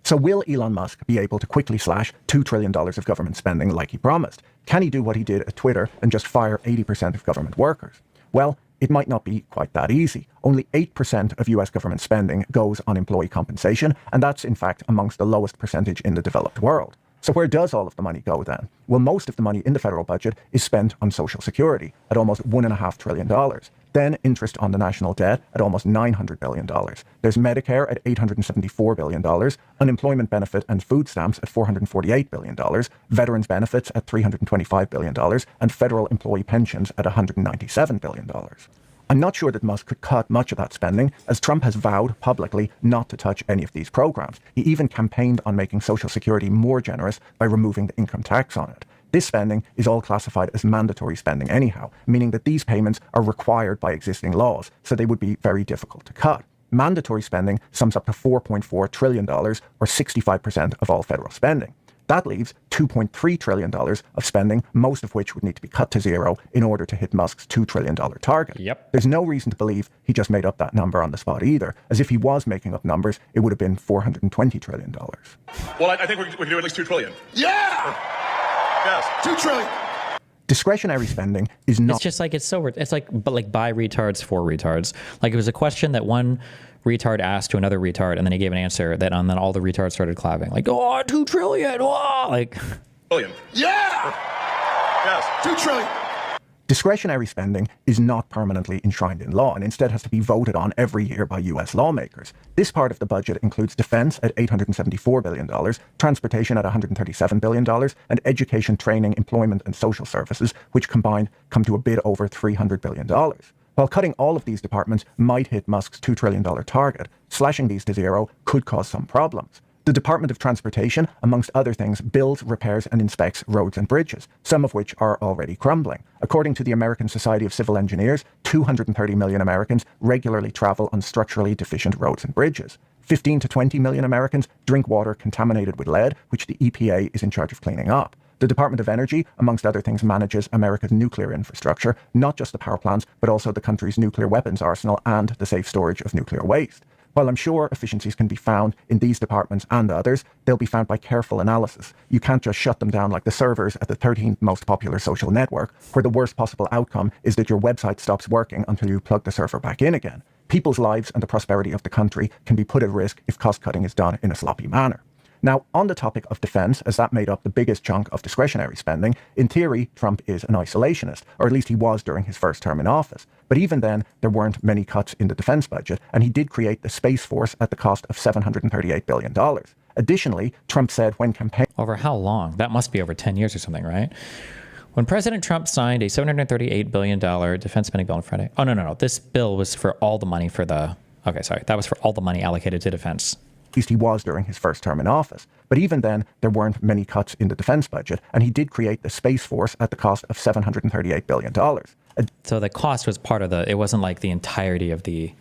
So will Elon Musk be able to quickly slash $2 trillion of government spending like he promised? Can he do what he did at Twitter and just fire 80% of government workers? Well, it might not be quite that easy. Only 8% of US government spending goes on employee compensation, and that's in fact amongst the lowest percentage in the developed world. So where does all of the money go then? Well, most of the money in the federal budget is spent on Social Security at almost $1.5 trillion. Then interest on the national debt at almost $900 billion. There's Medicare at $874 billion, unemployment benefit and food stamps at $448 billion, veterans benefits at $325 billion, and federal employee pensions at $197 billion. I'm not sure that Musk could cut much of that spending, as Trump has vowed publicly not to touch any of these programs. He even campaigned on making Social Security more generous by removing the income tax on it. This spending is all classified as mandatory spending anyhow, meaning that these payments are required by existing laws, so they would be very difficult to cut. Mandatory spending sums up to $4.4 trillion, or 65% of all federal spending. That leaves $2.3 trillion of spending, most of which would need to be cut to zero in order to hit Musk's $2 trillion target. Yep. There's no reason to believe he just made up that number on the spot either, as if he was making up numbers, it would have been $420 trillion. Well, I think we can do at least $2 trillion. Yeah! Yes. $2 trillion. Discretionary spending is not... It's just like, it's like by retards for retards. Like it was a question that one retard asked to another retard, and then he gave an answer that, and then all the retards started clapping. Like, oh, $2 trillion, oh! Like... Trillion. Yeah! Yes. $2 trillion. Discretionary spending is not permanently enshrined in law and instead has to be voted on every year by US lawmakers. This part of the budget includes defense at $874 billion, transportation at $137 billion, and education, training, employment, and social services, which combined come to a bit over $300 billion. While cutting all of these departments might hit Musk's $2 trillion target, slashing these to zero could cause some problems. The Department of Transportation, amongst other things, builds, repairs, and inspects roads and bridges, some of which are already crumbling. According to the American Society of Civil Engineers, 230 million Americans regularly travel on structurally deficient roads and bridges. 15 to 20 million Americans drink water contaminated with lead, which the EPA is in charge of cleaning up. The Department of Energy, amongst other things, manages America's nuclear infrastructure, not just the power plants, but also the country's nuclear weapons arsenal and the safe storage of nuclear waste. While I'm sure efficiencies can be found in these departments and others, they'll be found by careful analysis. You can't just shut them down like the servers at the 13th most popular social network, where the worst possible outcome is that your website stops working until you plug the server back in again. People's lives and the prosperity of the country can be put at risk if cost cutting is done in a sloppy manner. Now, on the topic of defense, as that made up the biggest chunk of discretionary spending, in theory, Trump is an isolationist, or at least he was during his first term in office. But even then, there weren't many cuts in the defense budget, and he did create the Space Force at the cost of $738 billion. Additionally, Trump said when campaigning... Over how long? That must be over 10 years or something, right? When President Trump signed a $738 billion defense spending bill on Friday... Oh, no. This bill was for all the money for the... Okay, sorry. That was for all the money allocated to defense. At least he was during his first term in office. But even then, there weren't many cuts in the defense budget, and he did create the Space Force at the cost of $738 billion. So the cost was part of it wasn't like the entirety of the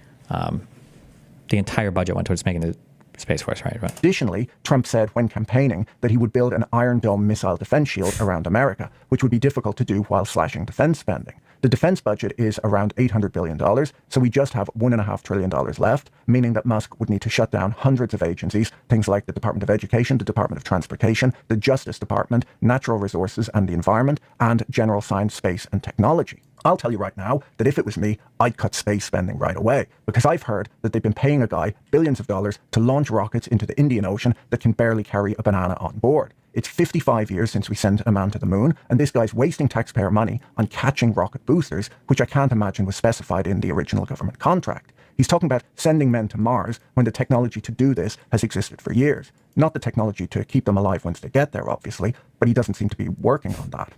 entire budget went towards making the Space Force, right? Additionally, Trump said when campaigning that he would build an Iron Dome missile defense shield around America, which would be difficult to do while slashing defense spending. The defense budget is around $800 billion, so we just have $1.5 trillion left, meaning that Musk would need to shut down hundreds of agencies, things like the Department of Education, the Department of Transportation, the Justice Department, Natural Resources and the Environment, and General Science, Space and Technology. I'll tell you right now that if it was me, I'd cut space spending right away, because I've heard that they've been paying a guy billions of dollars to launch rockets into the Indian Ocean that can barely carry a banana on board. It's 55 years since we sent a man to the moon, and this guy's wasting taxpayer money on catching rocket boosters, which I can't imagine was specified in the original government contract. He's talking about sending men to Mars when the technology to do this has existed for years. Not the technology to keep them alive once they get there, obviously, but he doesn't seem to be working on that.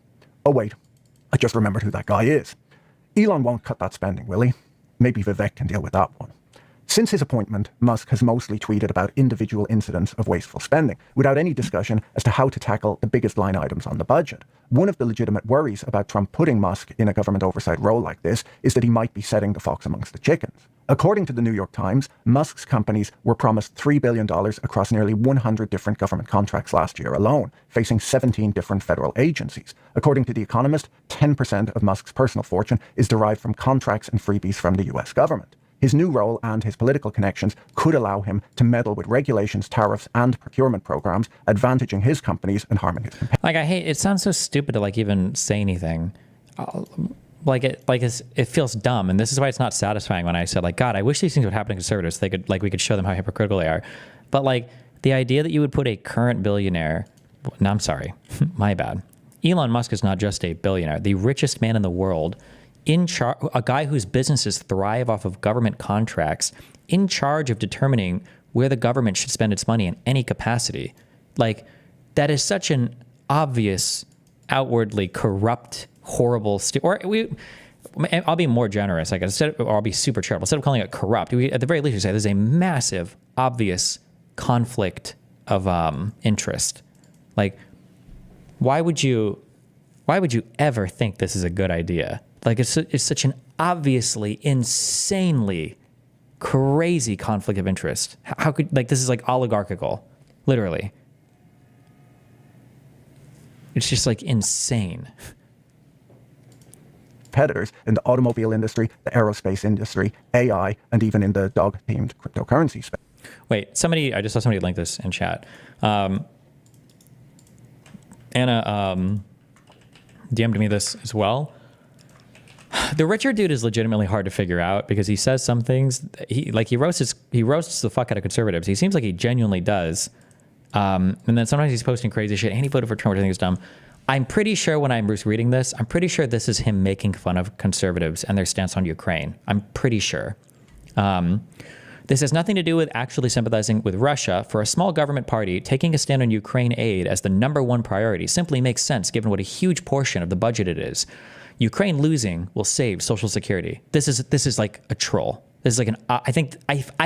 Oh wait, I just remembered who that guy is. Elon won't cut that spending, will he? Maybe Vivek can deal with that one. Since his appointment, Musk has mostly tweeted about individual incidents of wasteful spending, without any discussion as to how to tackle the biggest line items on the budget. One of the legitimate worries about Trump putting Musk in a government oversight role like this is that he might be setting the fox amongst the chickens. According to the New York Times, Musk's companies were promised $3 billion across nearly 100 different government contracts last year alone, facing 17 different federal agencies. According to The Economist, 10% of Musk's personal fortune is derived from contracts and freebies from the US government. His new role and his political connections could allow him to meddle with regulations, tariffs, and procurement programs, advantaging his companies and harming his competitors. Like, it sounds so stupid to even say anything. It feels dumb, and this is why it's not satisfying when I said, God, I wish these things would happen to conservatives. So we could show them how hypocritical they are. But the idea that you would put a current billionaire, no, I'm sorry, my bad. Elon Musk is not just a billionaire, the richest man in the world, in charge, a guy whose businesses thrive off of government contracts, in charge of determining where the government should spend its money in any capacity. That is such an obvious, outwardly corrupt, horrible, I'll be more generous, I guess, or I'll be super charitable. Instead of calling it corrupt, at the very least, we say there's a massive, obvious conflict of interest. Why would you ever think this is a good idea? It's such an obviously, insanely crazy conflict of interest. How could, this is oligarchical, literally. It's just insane. Competitors in the automobile industry, the aerospace industry, AI, and even in the dog-themed cryptocurrency space. Wait, I just saw somebody link this in chat. Anna DM'd me this as well. The Richard dude is legitimately hard to figure out because he says some things. He roasts the fuck out of conservatives. He seems like he genuinely does. And then sometimes he's posting crazy shit. And he voted for Trump, which I think is dumb. I'm pretty sure when I'm reading this, I'm pretty sure this is him making fun of conservatives and their stance on Ukraine. I'm pretty sure. This has nothing to do with actually sympathizing with Russia. For a small government party, taking a stand on Ukraine aid as the #1 priority simply makes sense given what a huge portion of the budget it is. Ukraine losing will save Social Security. This is like a troll. This is I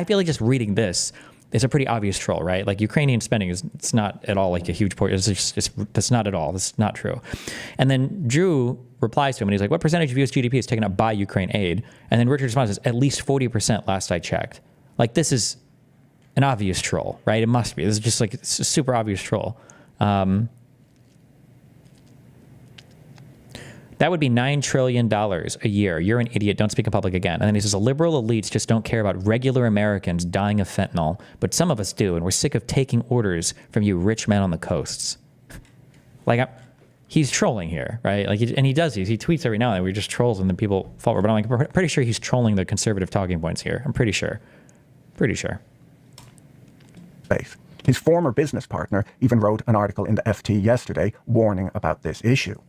feel like just reading this is a pretty obvious troll, right? Ukrainian spending it's not at all a huge portion. That's not at all. That's not true. And then Drew replies to him and he's like, what percentage of US GDP is taken up by Ukraine aid? And then Richard responds, at least 40% last I checked. This is an obvious troll, right? It must be. This is just it's a super obvious troll. That would be $9 trillion a year. You're an idiot. Don't speak in public again. And then he says, the liberal elites just don't care about regular Americans dying of fentanyl, but some of us do, and we're sick of taking orders from you rich men on the coasts. Like, he's trolling here, right? Like, and he does these. He tweets every now and then. We're just trolls, and then people fall over. But I'm like, pretty sure he's trolling the conservative talking points here. I'm pretty sure. Pretty sure. His former business partner even wrote an article in the FT yesterday warning about this issue.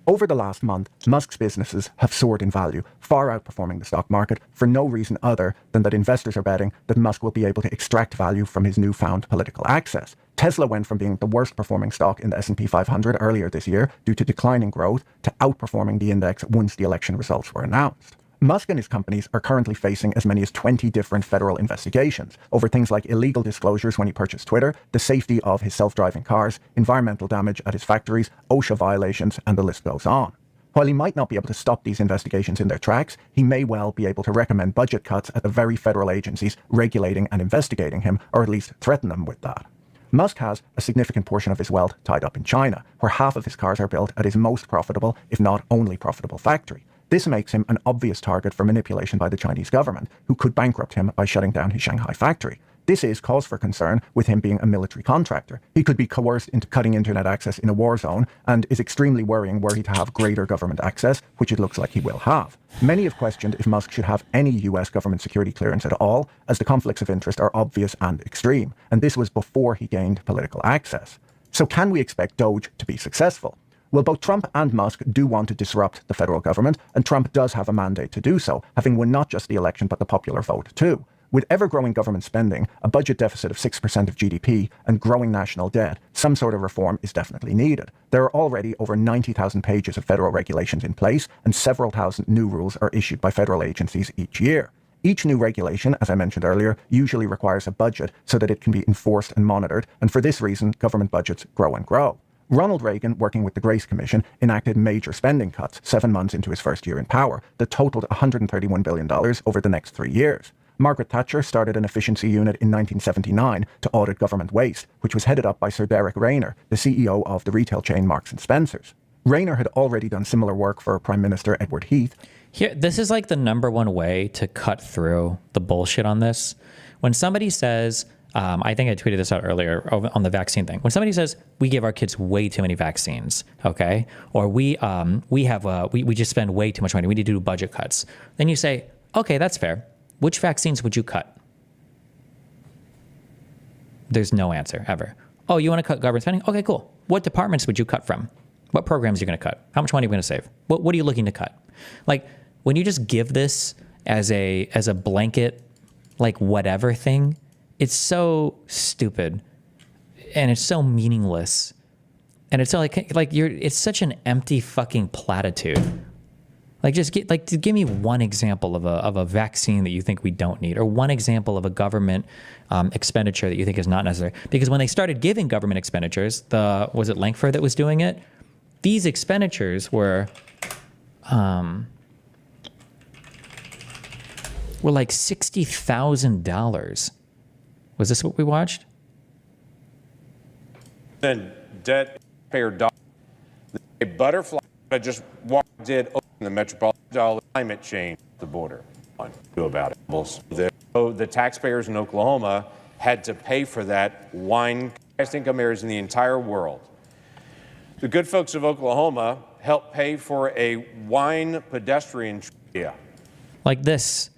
Over the last month, Musk's businesses have soared in value, far outperforming the stock market for no reason other than that investors are betting that Musk will be able to extract value from his newfound political access. Tesla went from being the worst performing stock in the S&P 500 earlier this year due to declining growth to outperforming the index once the election results were announced. Musk and his companies are currently facing as many as 20 different federal investigations over things like illegal disclosures when he purchased Twitter, the safety of his self-driving cars, environmental damage at his factories, OSHA violations, and the list goes on. While he might not be able to stop these investigations in their tracks, he may well be able to recommend budget cuts at the very federal agencies regulating and investigating him, or at least threaten them with that. Musk has a significant portion of his wealth tied up in China, where half of his cars are built at his most profitable, if not only profitable factory. This makes him an obvious target for manipulation by the Chinese government, who could bankrupt him by shutting down his Shanghai factory. This is cause for concern with him being a military contractor. He could be coerced into cutting internet access in a war zone, and is extremely worrying were he to have greater government access, which it looks like he will have. Many have questioned if Musk should have any US government security clearance at all, as the conflicts of interest are obvious and extreme, and this was before he gained political access. So can we expect Doge to be successful? Well, both Trump and Musk do want to disrupt the federal government, and Trump does have a mandate to do so, having won not just the election but the popular vote too. With ever-growing government spending, a budget deficit of 6% of GDP, and growing national debt, some sort of reform is definitely needed. There are already over 90,000 pages of federal regulations in place, and several thousand new rules are issued by federal agencies each year. Each new regulation, as I mentioned earlier, usually requires a budget so that it can be enforced and monitored, and for this reason, government budgets grow and grow. Ronald Reagan, working with the Grace Commission, enacted major spending cuts 7 months into his first year in power that totaled $131 billion over the next 3 years. Margaret Thatcher started an efficiency unit in 1979 to audit government waste, which was headed up by Sir Derek Rayner, the CEO of the retail chain Marks & Spencer's. Rayner had already done similar work for Prime Minister Edward Heath. Here, this is like the number one way to cut through the bullshit on this. When somebody says, I think I tweeted this out earlier on the vaccine thing. When somebody says we give our kids way too many vaccines, okay, or we just spend way too much money, we need to do budget cuts, then you say, okay, that's fair. Which vaccines would you cut? There's no answer ever. Oh, you want to cut government spending? Okay, cool. What departments would you cut from? What programs are you going to cut? How much money are you going to save? What are you looking to cut? Like, when you just give this as a blanket, like whatever thing, it's so stupid and it's so meaningless. And it's so it's such an empty fucking platitude. Like, just give me one example of a vaccine that you think we don't need, or one example of a government expenditure that you think is not necessary. Because when they started giving government expenditures, was it Lankford that was doing it? These expenditures were like $60,000. Was this what we watched? Then debt payer dollar. A butterfly I just did open the metropolitan climate change at the border. Do about it. So the taxpayers in Oklahoma had to pay for that wine. Highest income areas in the entire world. The good folks of Oklahoma helped pay for a wine pedestrian. Yeah. Like this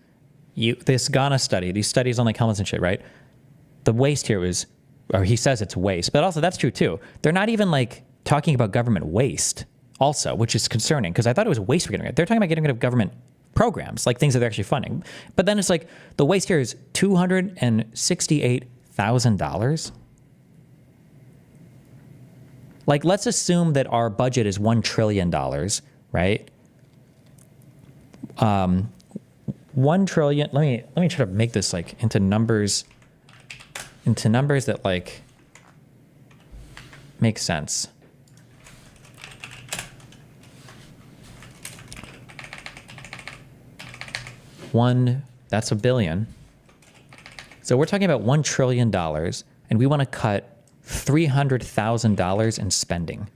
Ghana study, these studies on like helmets and shit, right? The waste here was, or he says it's waste, but also that's true too. They're not even like talking about government waste also, which is concerning because I thought it was waste we're getting rid of. They're talking about getting rid of government programs, like things that they're actually funding. But then it's like the waste here is $268,000. Like, let's assume that our budget is $1 trillion, right? 1 trillion. Let me try to make this like into numbers that like make sense. That's $1 billion. So we're talking about $1 trillion, and we want to cut $300,000 in spending.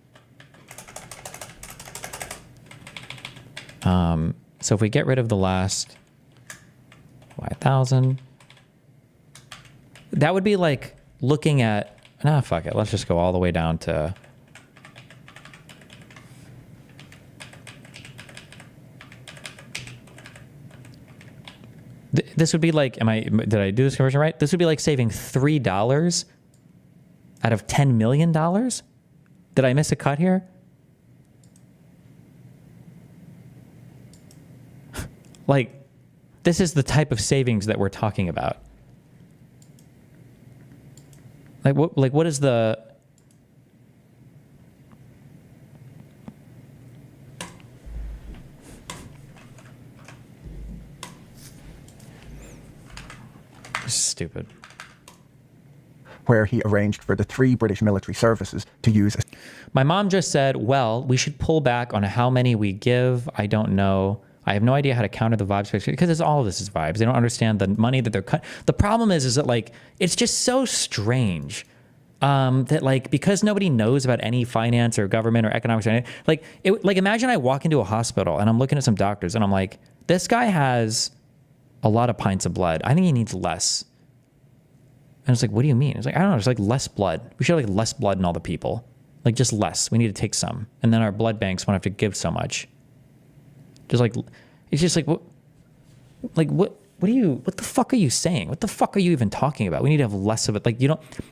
So if we get rid of the last 1,000, that would be like looking at, fuck it. Let's just go all the way down to, this would be like, did I do this conversion right? This would be like saving $3 out of $10 million. Did I miss a cut here? Like, this is the type of savings that we're talking about. What is the... Stupid. Where he arranged for the 3 British military services to use... My mom just said, well, we should pull back on how many we give. I don't know. I have no idea how to counter the vibes, because all of this is vibes. They don't understand the money that they're cut. The problem is that like, it's just so strange that like, because nobody knows about any finance or government or economics or anything, like imagine I walk into a hospital and I'm looking at some doctors and I'm like, this guy has a lot of pints of blood. I think he needs less. And it's like, what do you mean? It's like, I don't know. There's like less blood. We should have like less blood in all the people. Like just less. We need to take some. And then our blood banks won't have to give so much. Just like, it's just like, what the fuck are you saying? What the fuck are you even talking about? We need to have less of it. Like,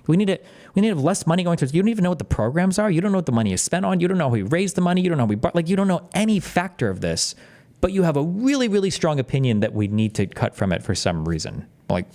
we need to have less money going towards, you don't even know what the programs are. You don't know what the money is spent on. You don't know how we raise the money. You don't know how we, you don't know any factor of this, but you have a really, really strong opinion that we need to cut from it for some reason. Like,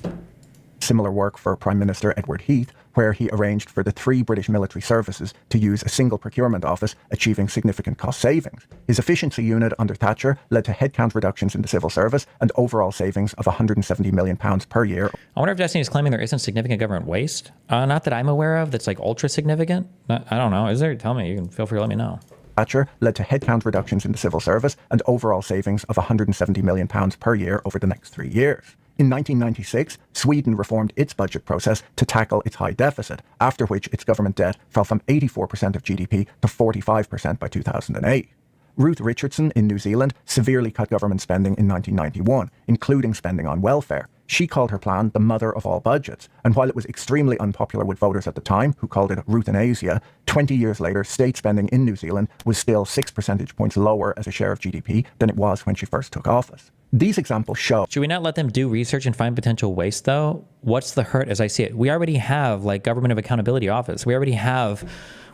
similar work for Prime Minister Edward Heath, where he arranged for the 3 British military services to use a single procurement office, achieving significant cost savings. His efficiency unit under Thatcher led to headcount reductions in the civil service and overall savings of £170 million per year. I wonder if Destiny is claiming there isn't significant government waste. Not that I'm aware of that's like ultra significant. I don't know. Is there? Tell me. You can feel free to let me know. Thatcher led to headcount reductions in the civil service and overall savings of £170 million per year over the next 3 years. In 1996, Sweden reformed its budget process to tackle its high deficit, after which its government debt fell from 84% of GDP to 45% by 2008. Ruth Richardson in New Zealand severely cut government spending in 1991, including spending on welfare. She called her plan the mother of all budgets, and while it was extremely unpopular with voters at the time, who called it euthanasia, 20 years later, state spending in New Zealand was still 6 percentage points lower as a share of GDP than it was when she first took office. These examples show... Should we not let them do research and find potential waste, though? What's the hurt as I see it? We already have, like, Government of Accountability Office. We already have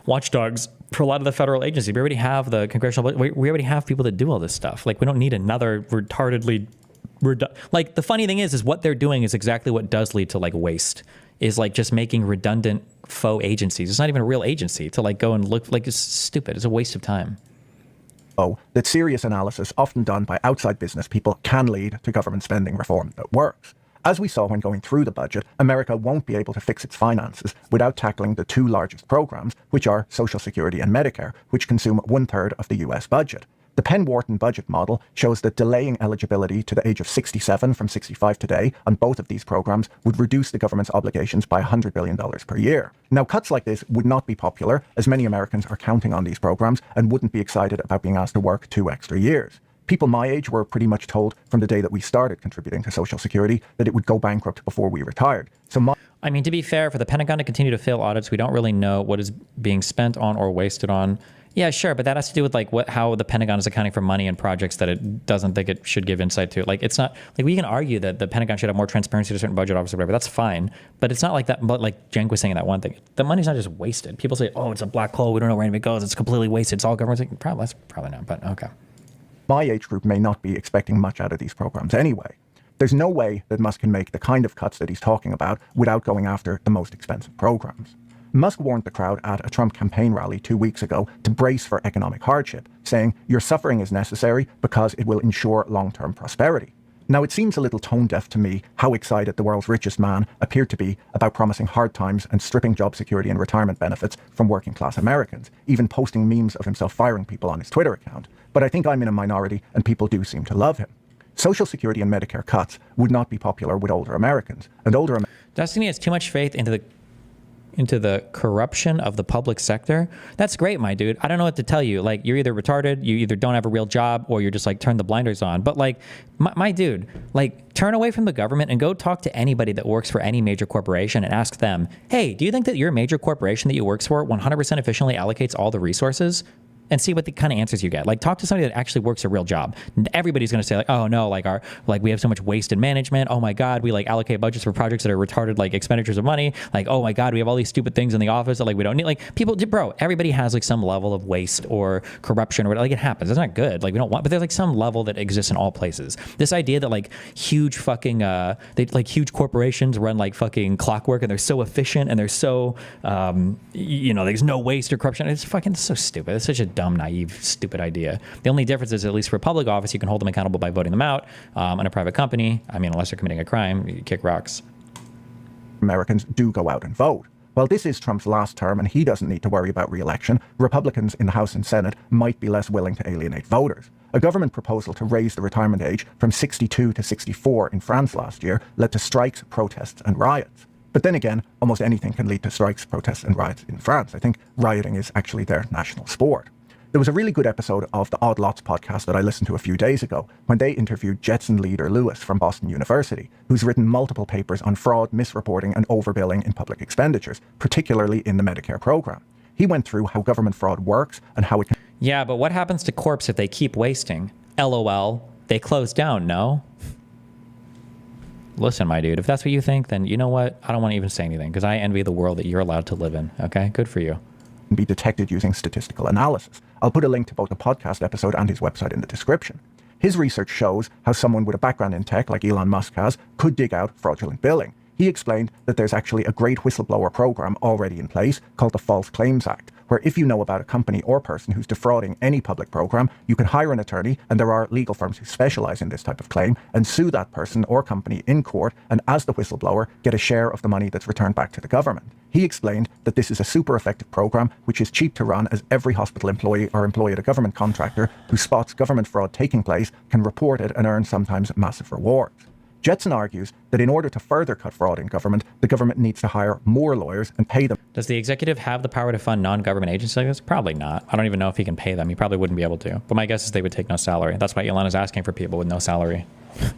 watchdogs for a lot of the federal agencies. We already have the congressional... We already have people that do all this stuff. Like, we don't need another retardedly... Like, the funny thing is what they're doing is exactly what does lead to, like, waste. Is, like, just making redundant faux agencies. It's not even a real agency to, like, go and look... Like, it's stupid. It's a waste of time. That serious analysis, often done by outside business people, can lead to government spending reform that works. As we saw when going through the budget, America won't be able to fix its finances without tackling the 2 largest programs, which are Social Security and Medicare, which consume 1/3 of the US budget. The Penn-Wharton budget model shows that delaying eligibility to the age of 67 from 65 today on both of these programs would reduce the government's obligations by $100 billion per year. Now, cuts like this would not be popular, as many Americans are counting on these programs and wouldn't be excited about being asked to work 2 extra years. People my age were pretty much told from the day that we started contributing to Social Security that it would go bankrupt before we retired. I mean, to be fair, for the Pentagon to continue to fail audits, we don't really know what is being spent on or wasted on. Yeah, sure, but that has to do with like how the Pentagon is accounting for money and projects that it doesn't think it should give insight to. Like, it's not like we can argue that the Pentagon should have more transparency to a certain budget office or whatever. That's fine, but it's not like that. But like Cenk was saying that one thing, the money's not just wasted. People say, "Oh, it's a black hole. We don't know where it goes. It's completely wasted. It's all government." That's probably not, but okay. My age group may not be expecting much out of these programs anyway. There's no way that Musk can make the kind of cuts that he's talking about without going after the most expensive programs. Musk warned the crowd at a Trump campaign rally 2 weeks ago to brace for economic hardship, saying, "Your suffering is necessary because it will ensure long-term prosperity." Now, it seems a little tone-deaf to me how excited the world's richest man appeared to be about promising hard times and stripping job security and retirement benefits from working-class Americans, even posting memes of himself firing people on his Twitter account. But I think I'm in a minority, and people do seem to love him. Social Security and Medicare cuts would not be popular with older Americans, and older... Destiny has too much faith into into the corruption of the public sector. That's great, my dude. I don't know what to tell you. Like, you're either retarded, you either don't have a real job, or you're just like turn the blinders on. But like, my dude, like, turn away from the government and go talk to anybody that works for any major corporation and ask them, hey, do you think that your major corporation that you work for 100% efficiently allocates all the resources? And see what the kind of answers you get. Like, talk to somebody that actually works a real job. Everybody's going to say like, oh no, like we have so much waste in management. Oh my God, we like allocate budgets for projects that are retarded, like expenditures of money. Like, oh my God, we have all these stupid things in the office that like we don't need. Like, people, bro, everybody has like some level of waste or corruption or whatever. Like, it happens. It's not good. Like, we don't want, but there's like some level that exists in all places. This idea that like huge fucking, huge corporations run like fucking clockwork and they're so efficient and they're so, there's no waste or corruption. It's fucking so stupid. It's such a dumb, naive, stupid idea. The only difference is, at least for public office, you can hold them accountable by voting them out. In a private company, I mean, unless they're committing a crime, you kick rocks. Americans do go out and vote. While this is Trump's last term and he doesn't need to worry about re-election, Republicans in the House and Senate might be less willing to alienate voters. A government proposal to raise the retirement age from 62 to 64 in France last year led to strikes, protests, and riots. But then again, almost anything can lead to strikes, protests, and riots in France. I think rioting is actually their national sport. There was a really good episode of the Odd Lots podcast that I listened to a few days ago when they interviewed Jetson leader Lewis from Boston University, who's written multiple papers on fraud, misreporting, and overbilling in public expenditures, particularly in the Medicare program. He went through how government fraud works and how it can... Yeah, but what happens to corps if they keep wasting? LOL, they close down, no? Listen, my dude, if that's what you think, then you know what? I don't want to even say anything because I envy the world that you're allowed to live in, okay? Good for you. Be detected using statistical analysis. I'll put a link to both the podcast episode and his website in the description. His research shows how someone with a background in tech, like Elon Musk has, could dig out fraudulent billing. He explained that there's actually a great whistleblower program already in place called the False Claims Act, where if you know about a company or person who's defrauding any public program, you can hire an attorney, and there are legal firms who specialize in this type of claim, and sue that person or company in court, and as the whistleblower, get a share of the money that's returned back to the government. He explained that this is a super effective program which is cheap to run, as every hospital employee or employee at a government contractor who spots government fraud taking place can report it and earn sometimes massive rewards. Jetson argues that in order to further cut fraud in government, the government needs to hire more lawyers and pay them. Does the executive have the power to fund non-government agencies like this? Probably not. I don't even know if he can pay them. He probably wouldn't be able to. But my guess is they would take no salary. That's why Elon is asking for people with no salary.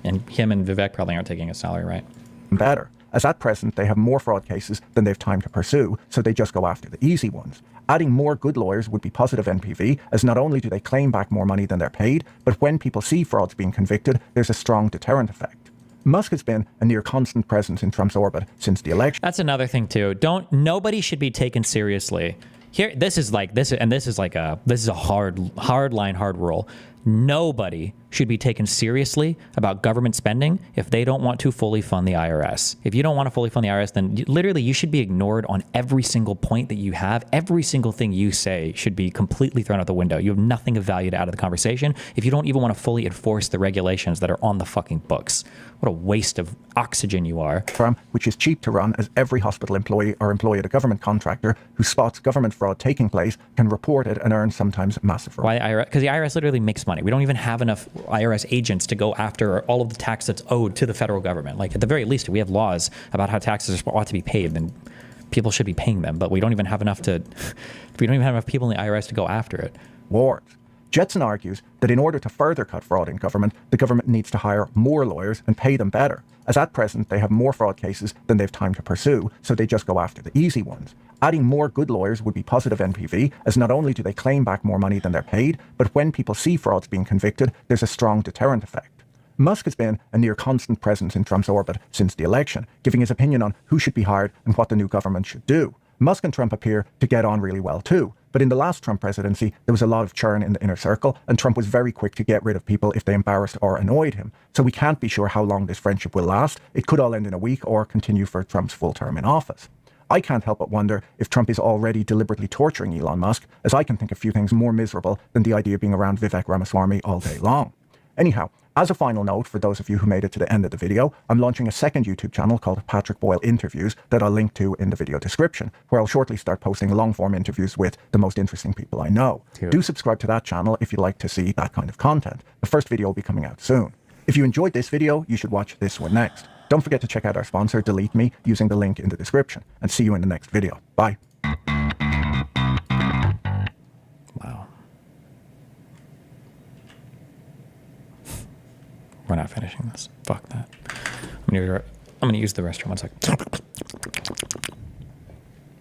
And him and Vivek probably aren't taking a salary, right? Better. As at present, they have more fraud cases than they've time to pursue, so they just go after the easy ones. Adding more good lawyers would be positive NPV, as not only do they claim back more money than they're paid, but when people see frauds being convicted, there's a strong deterrent effect. Musk has been a near constant presence in Trump's orbit since the election. That's another thing too. Nobody should be taken seriously. This is a hard line, hard rule. Nobody should be taken seriously about government spending if they don't want to fully fund the IRS. If you don't want to fully fund the IRS, then literally you should be ignored on every single point that you have. Every single thing you say should be completely thrown out the window. You have nothing of value to add to the conversation if you don't even want to fully enforce the regulations that are on the fucking books. What a waste of oxygen you are. Which is cheap to run, as every hospital employee or employee at a government contractor who spots government fraud taking place can report it and earn sometimes massive rewards. Why IRS? Because the IRS literally makes money. We don't even have enough IRS agents to go after all of the tax that's owed to the federal government. Like, at the very least, if we have laws about how taxes ought to be paid, then people should be paying them. But we don't even have enough we don't even have enough people in the IRS to go after it. Wards. Jetson argues that in order to further cut fraud in government, the government needs to hire more lawyers and pay them better, as at present they have more fraud cases than they've time to pursue, so they just go after the easy ones. Adding more good lawyers would be positive NPV, as not only do they claim back more money than they're paid, but when people see frauds being convicted, there's a strong deterrent effect. Musk has been a near constant presence in Trump's orbit since the election, giving his opinion on who should be hired and what the new government should do. Musk and Trump appear to get on really well too, but in the last Trump presidency, there was a lot of churn in the inner circle, and Trump was very quick to get rid of people if they embarrassed or annoyed him. So we can't be sure how long this friendship will last. It could all end in a week or continue for Trump's full term in office. I can't help but wonder if Trump is already deliberately torturing Elon Musk, as I can think of few things more miserable than the idea of being around Vivek Ramaswamy all day long. Anyhow, as a final note, for those of you who made it to the end of the video, I'm launching a second YouTube channel called Patrick Boyle Interviews that I'll link to in the video description, where I'll shortly start posting long-form interviews with the most interesting people I know. Cute. Do subscribe to that channel if you'd like to see that kind of content. The first video will be coming out soon. If you enjoyed this video, you should watch this one next. Don't forget to check out our sponsor, Delete Me, using the link in the description. And see you in the next video. Bye. Wow. We're not finishing this. Fuck that. I'm gonna use the restroom. 1 second.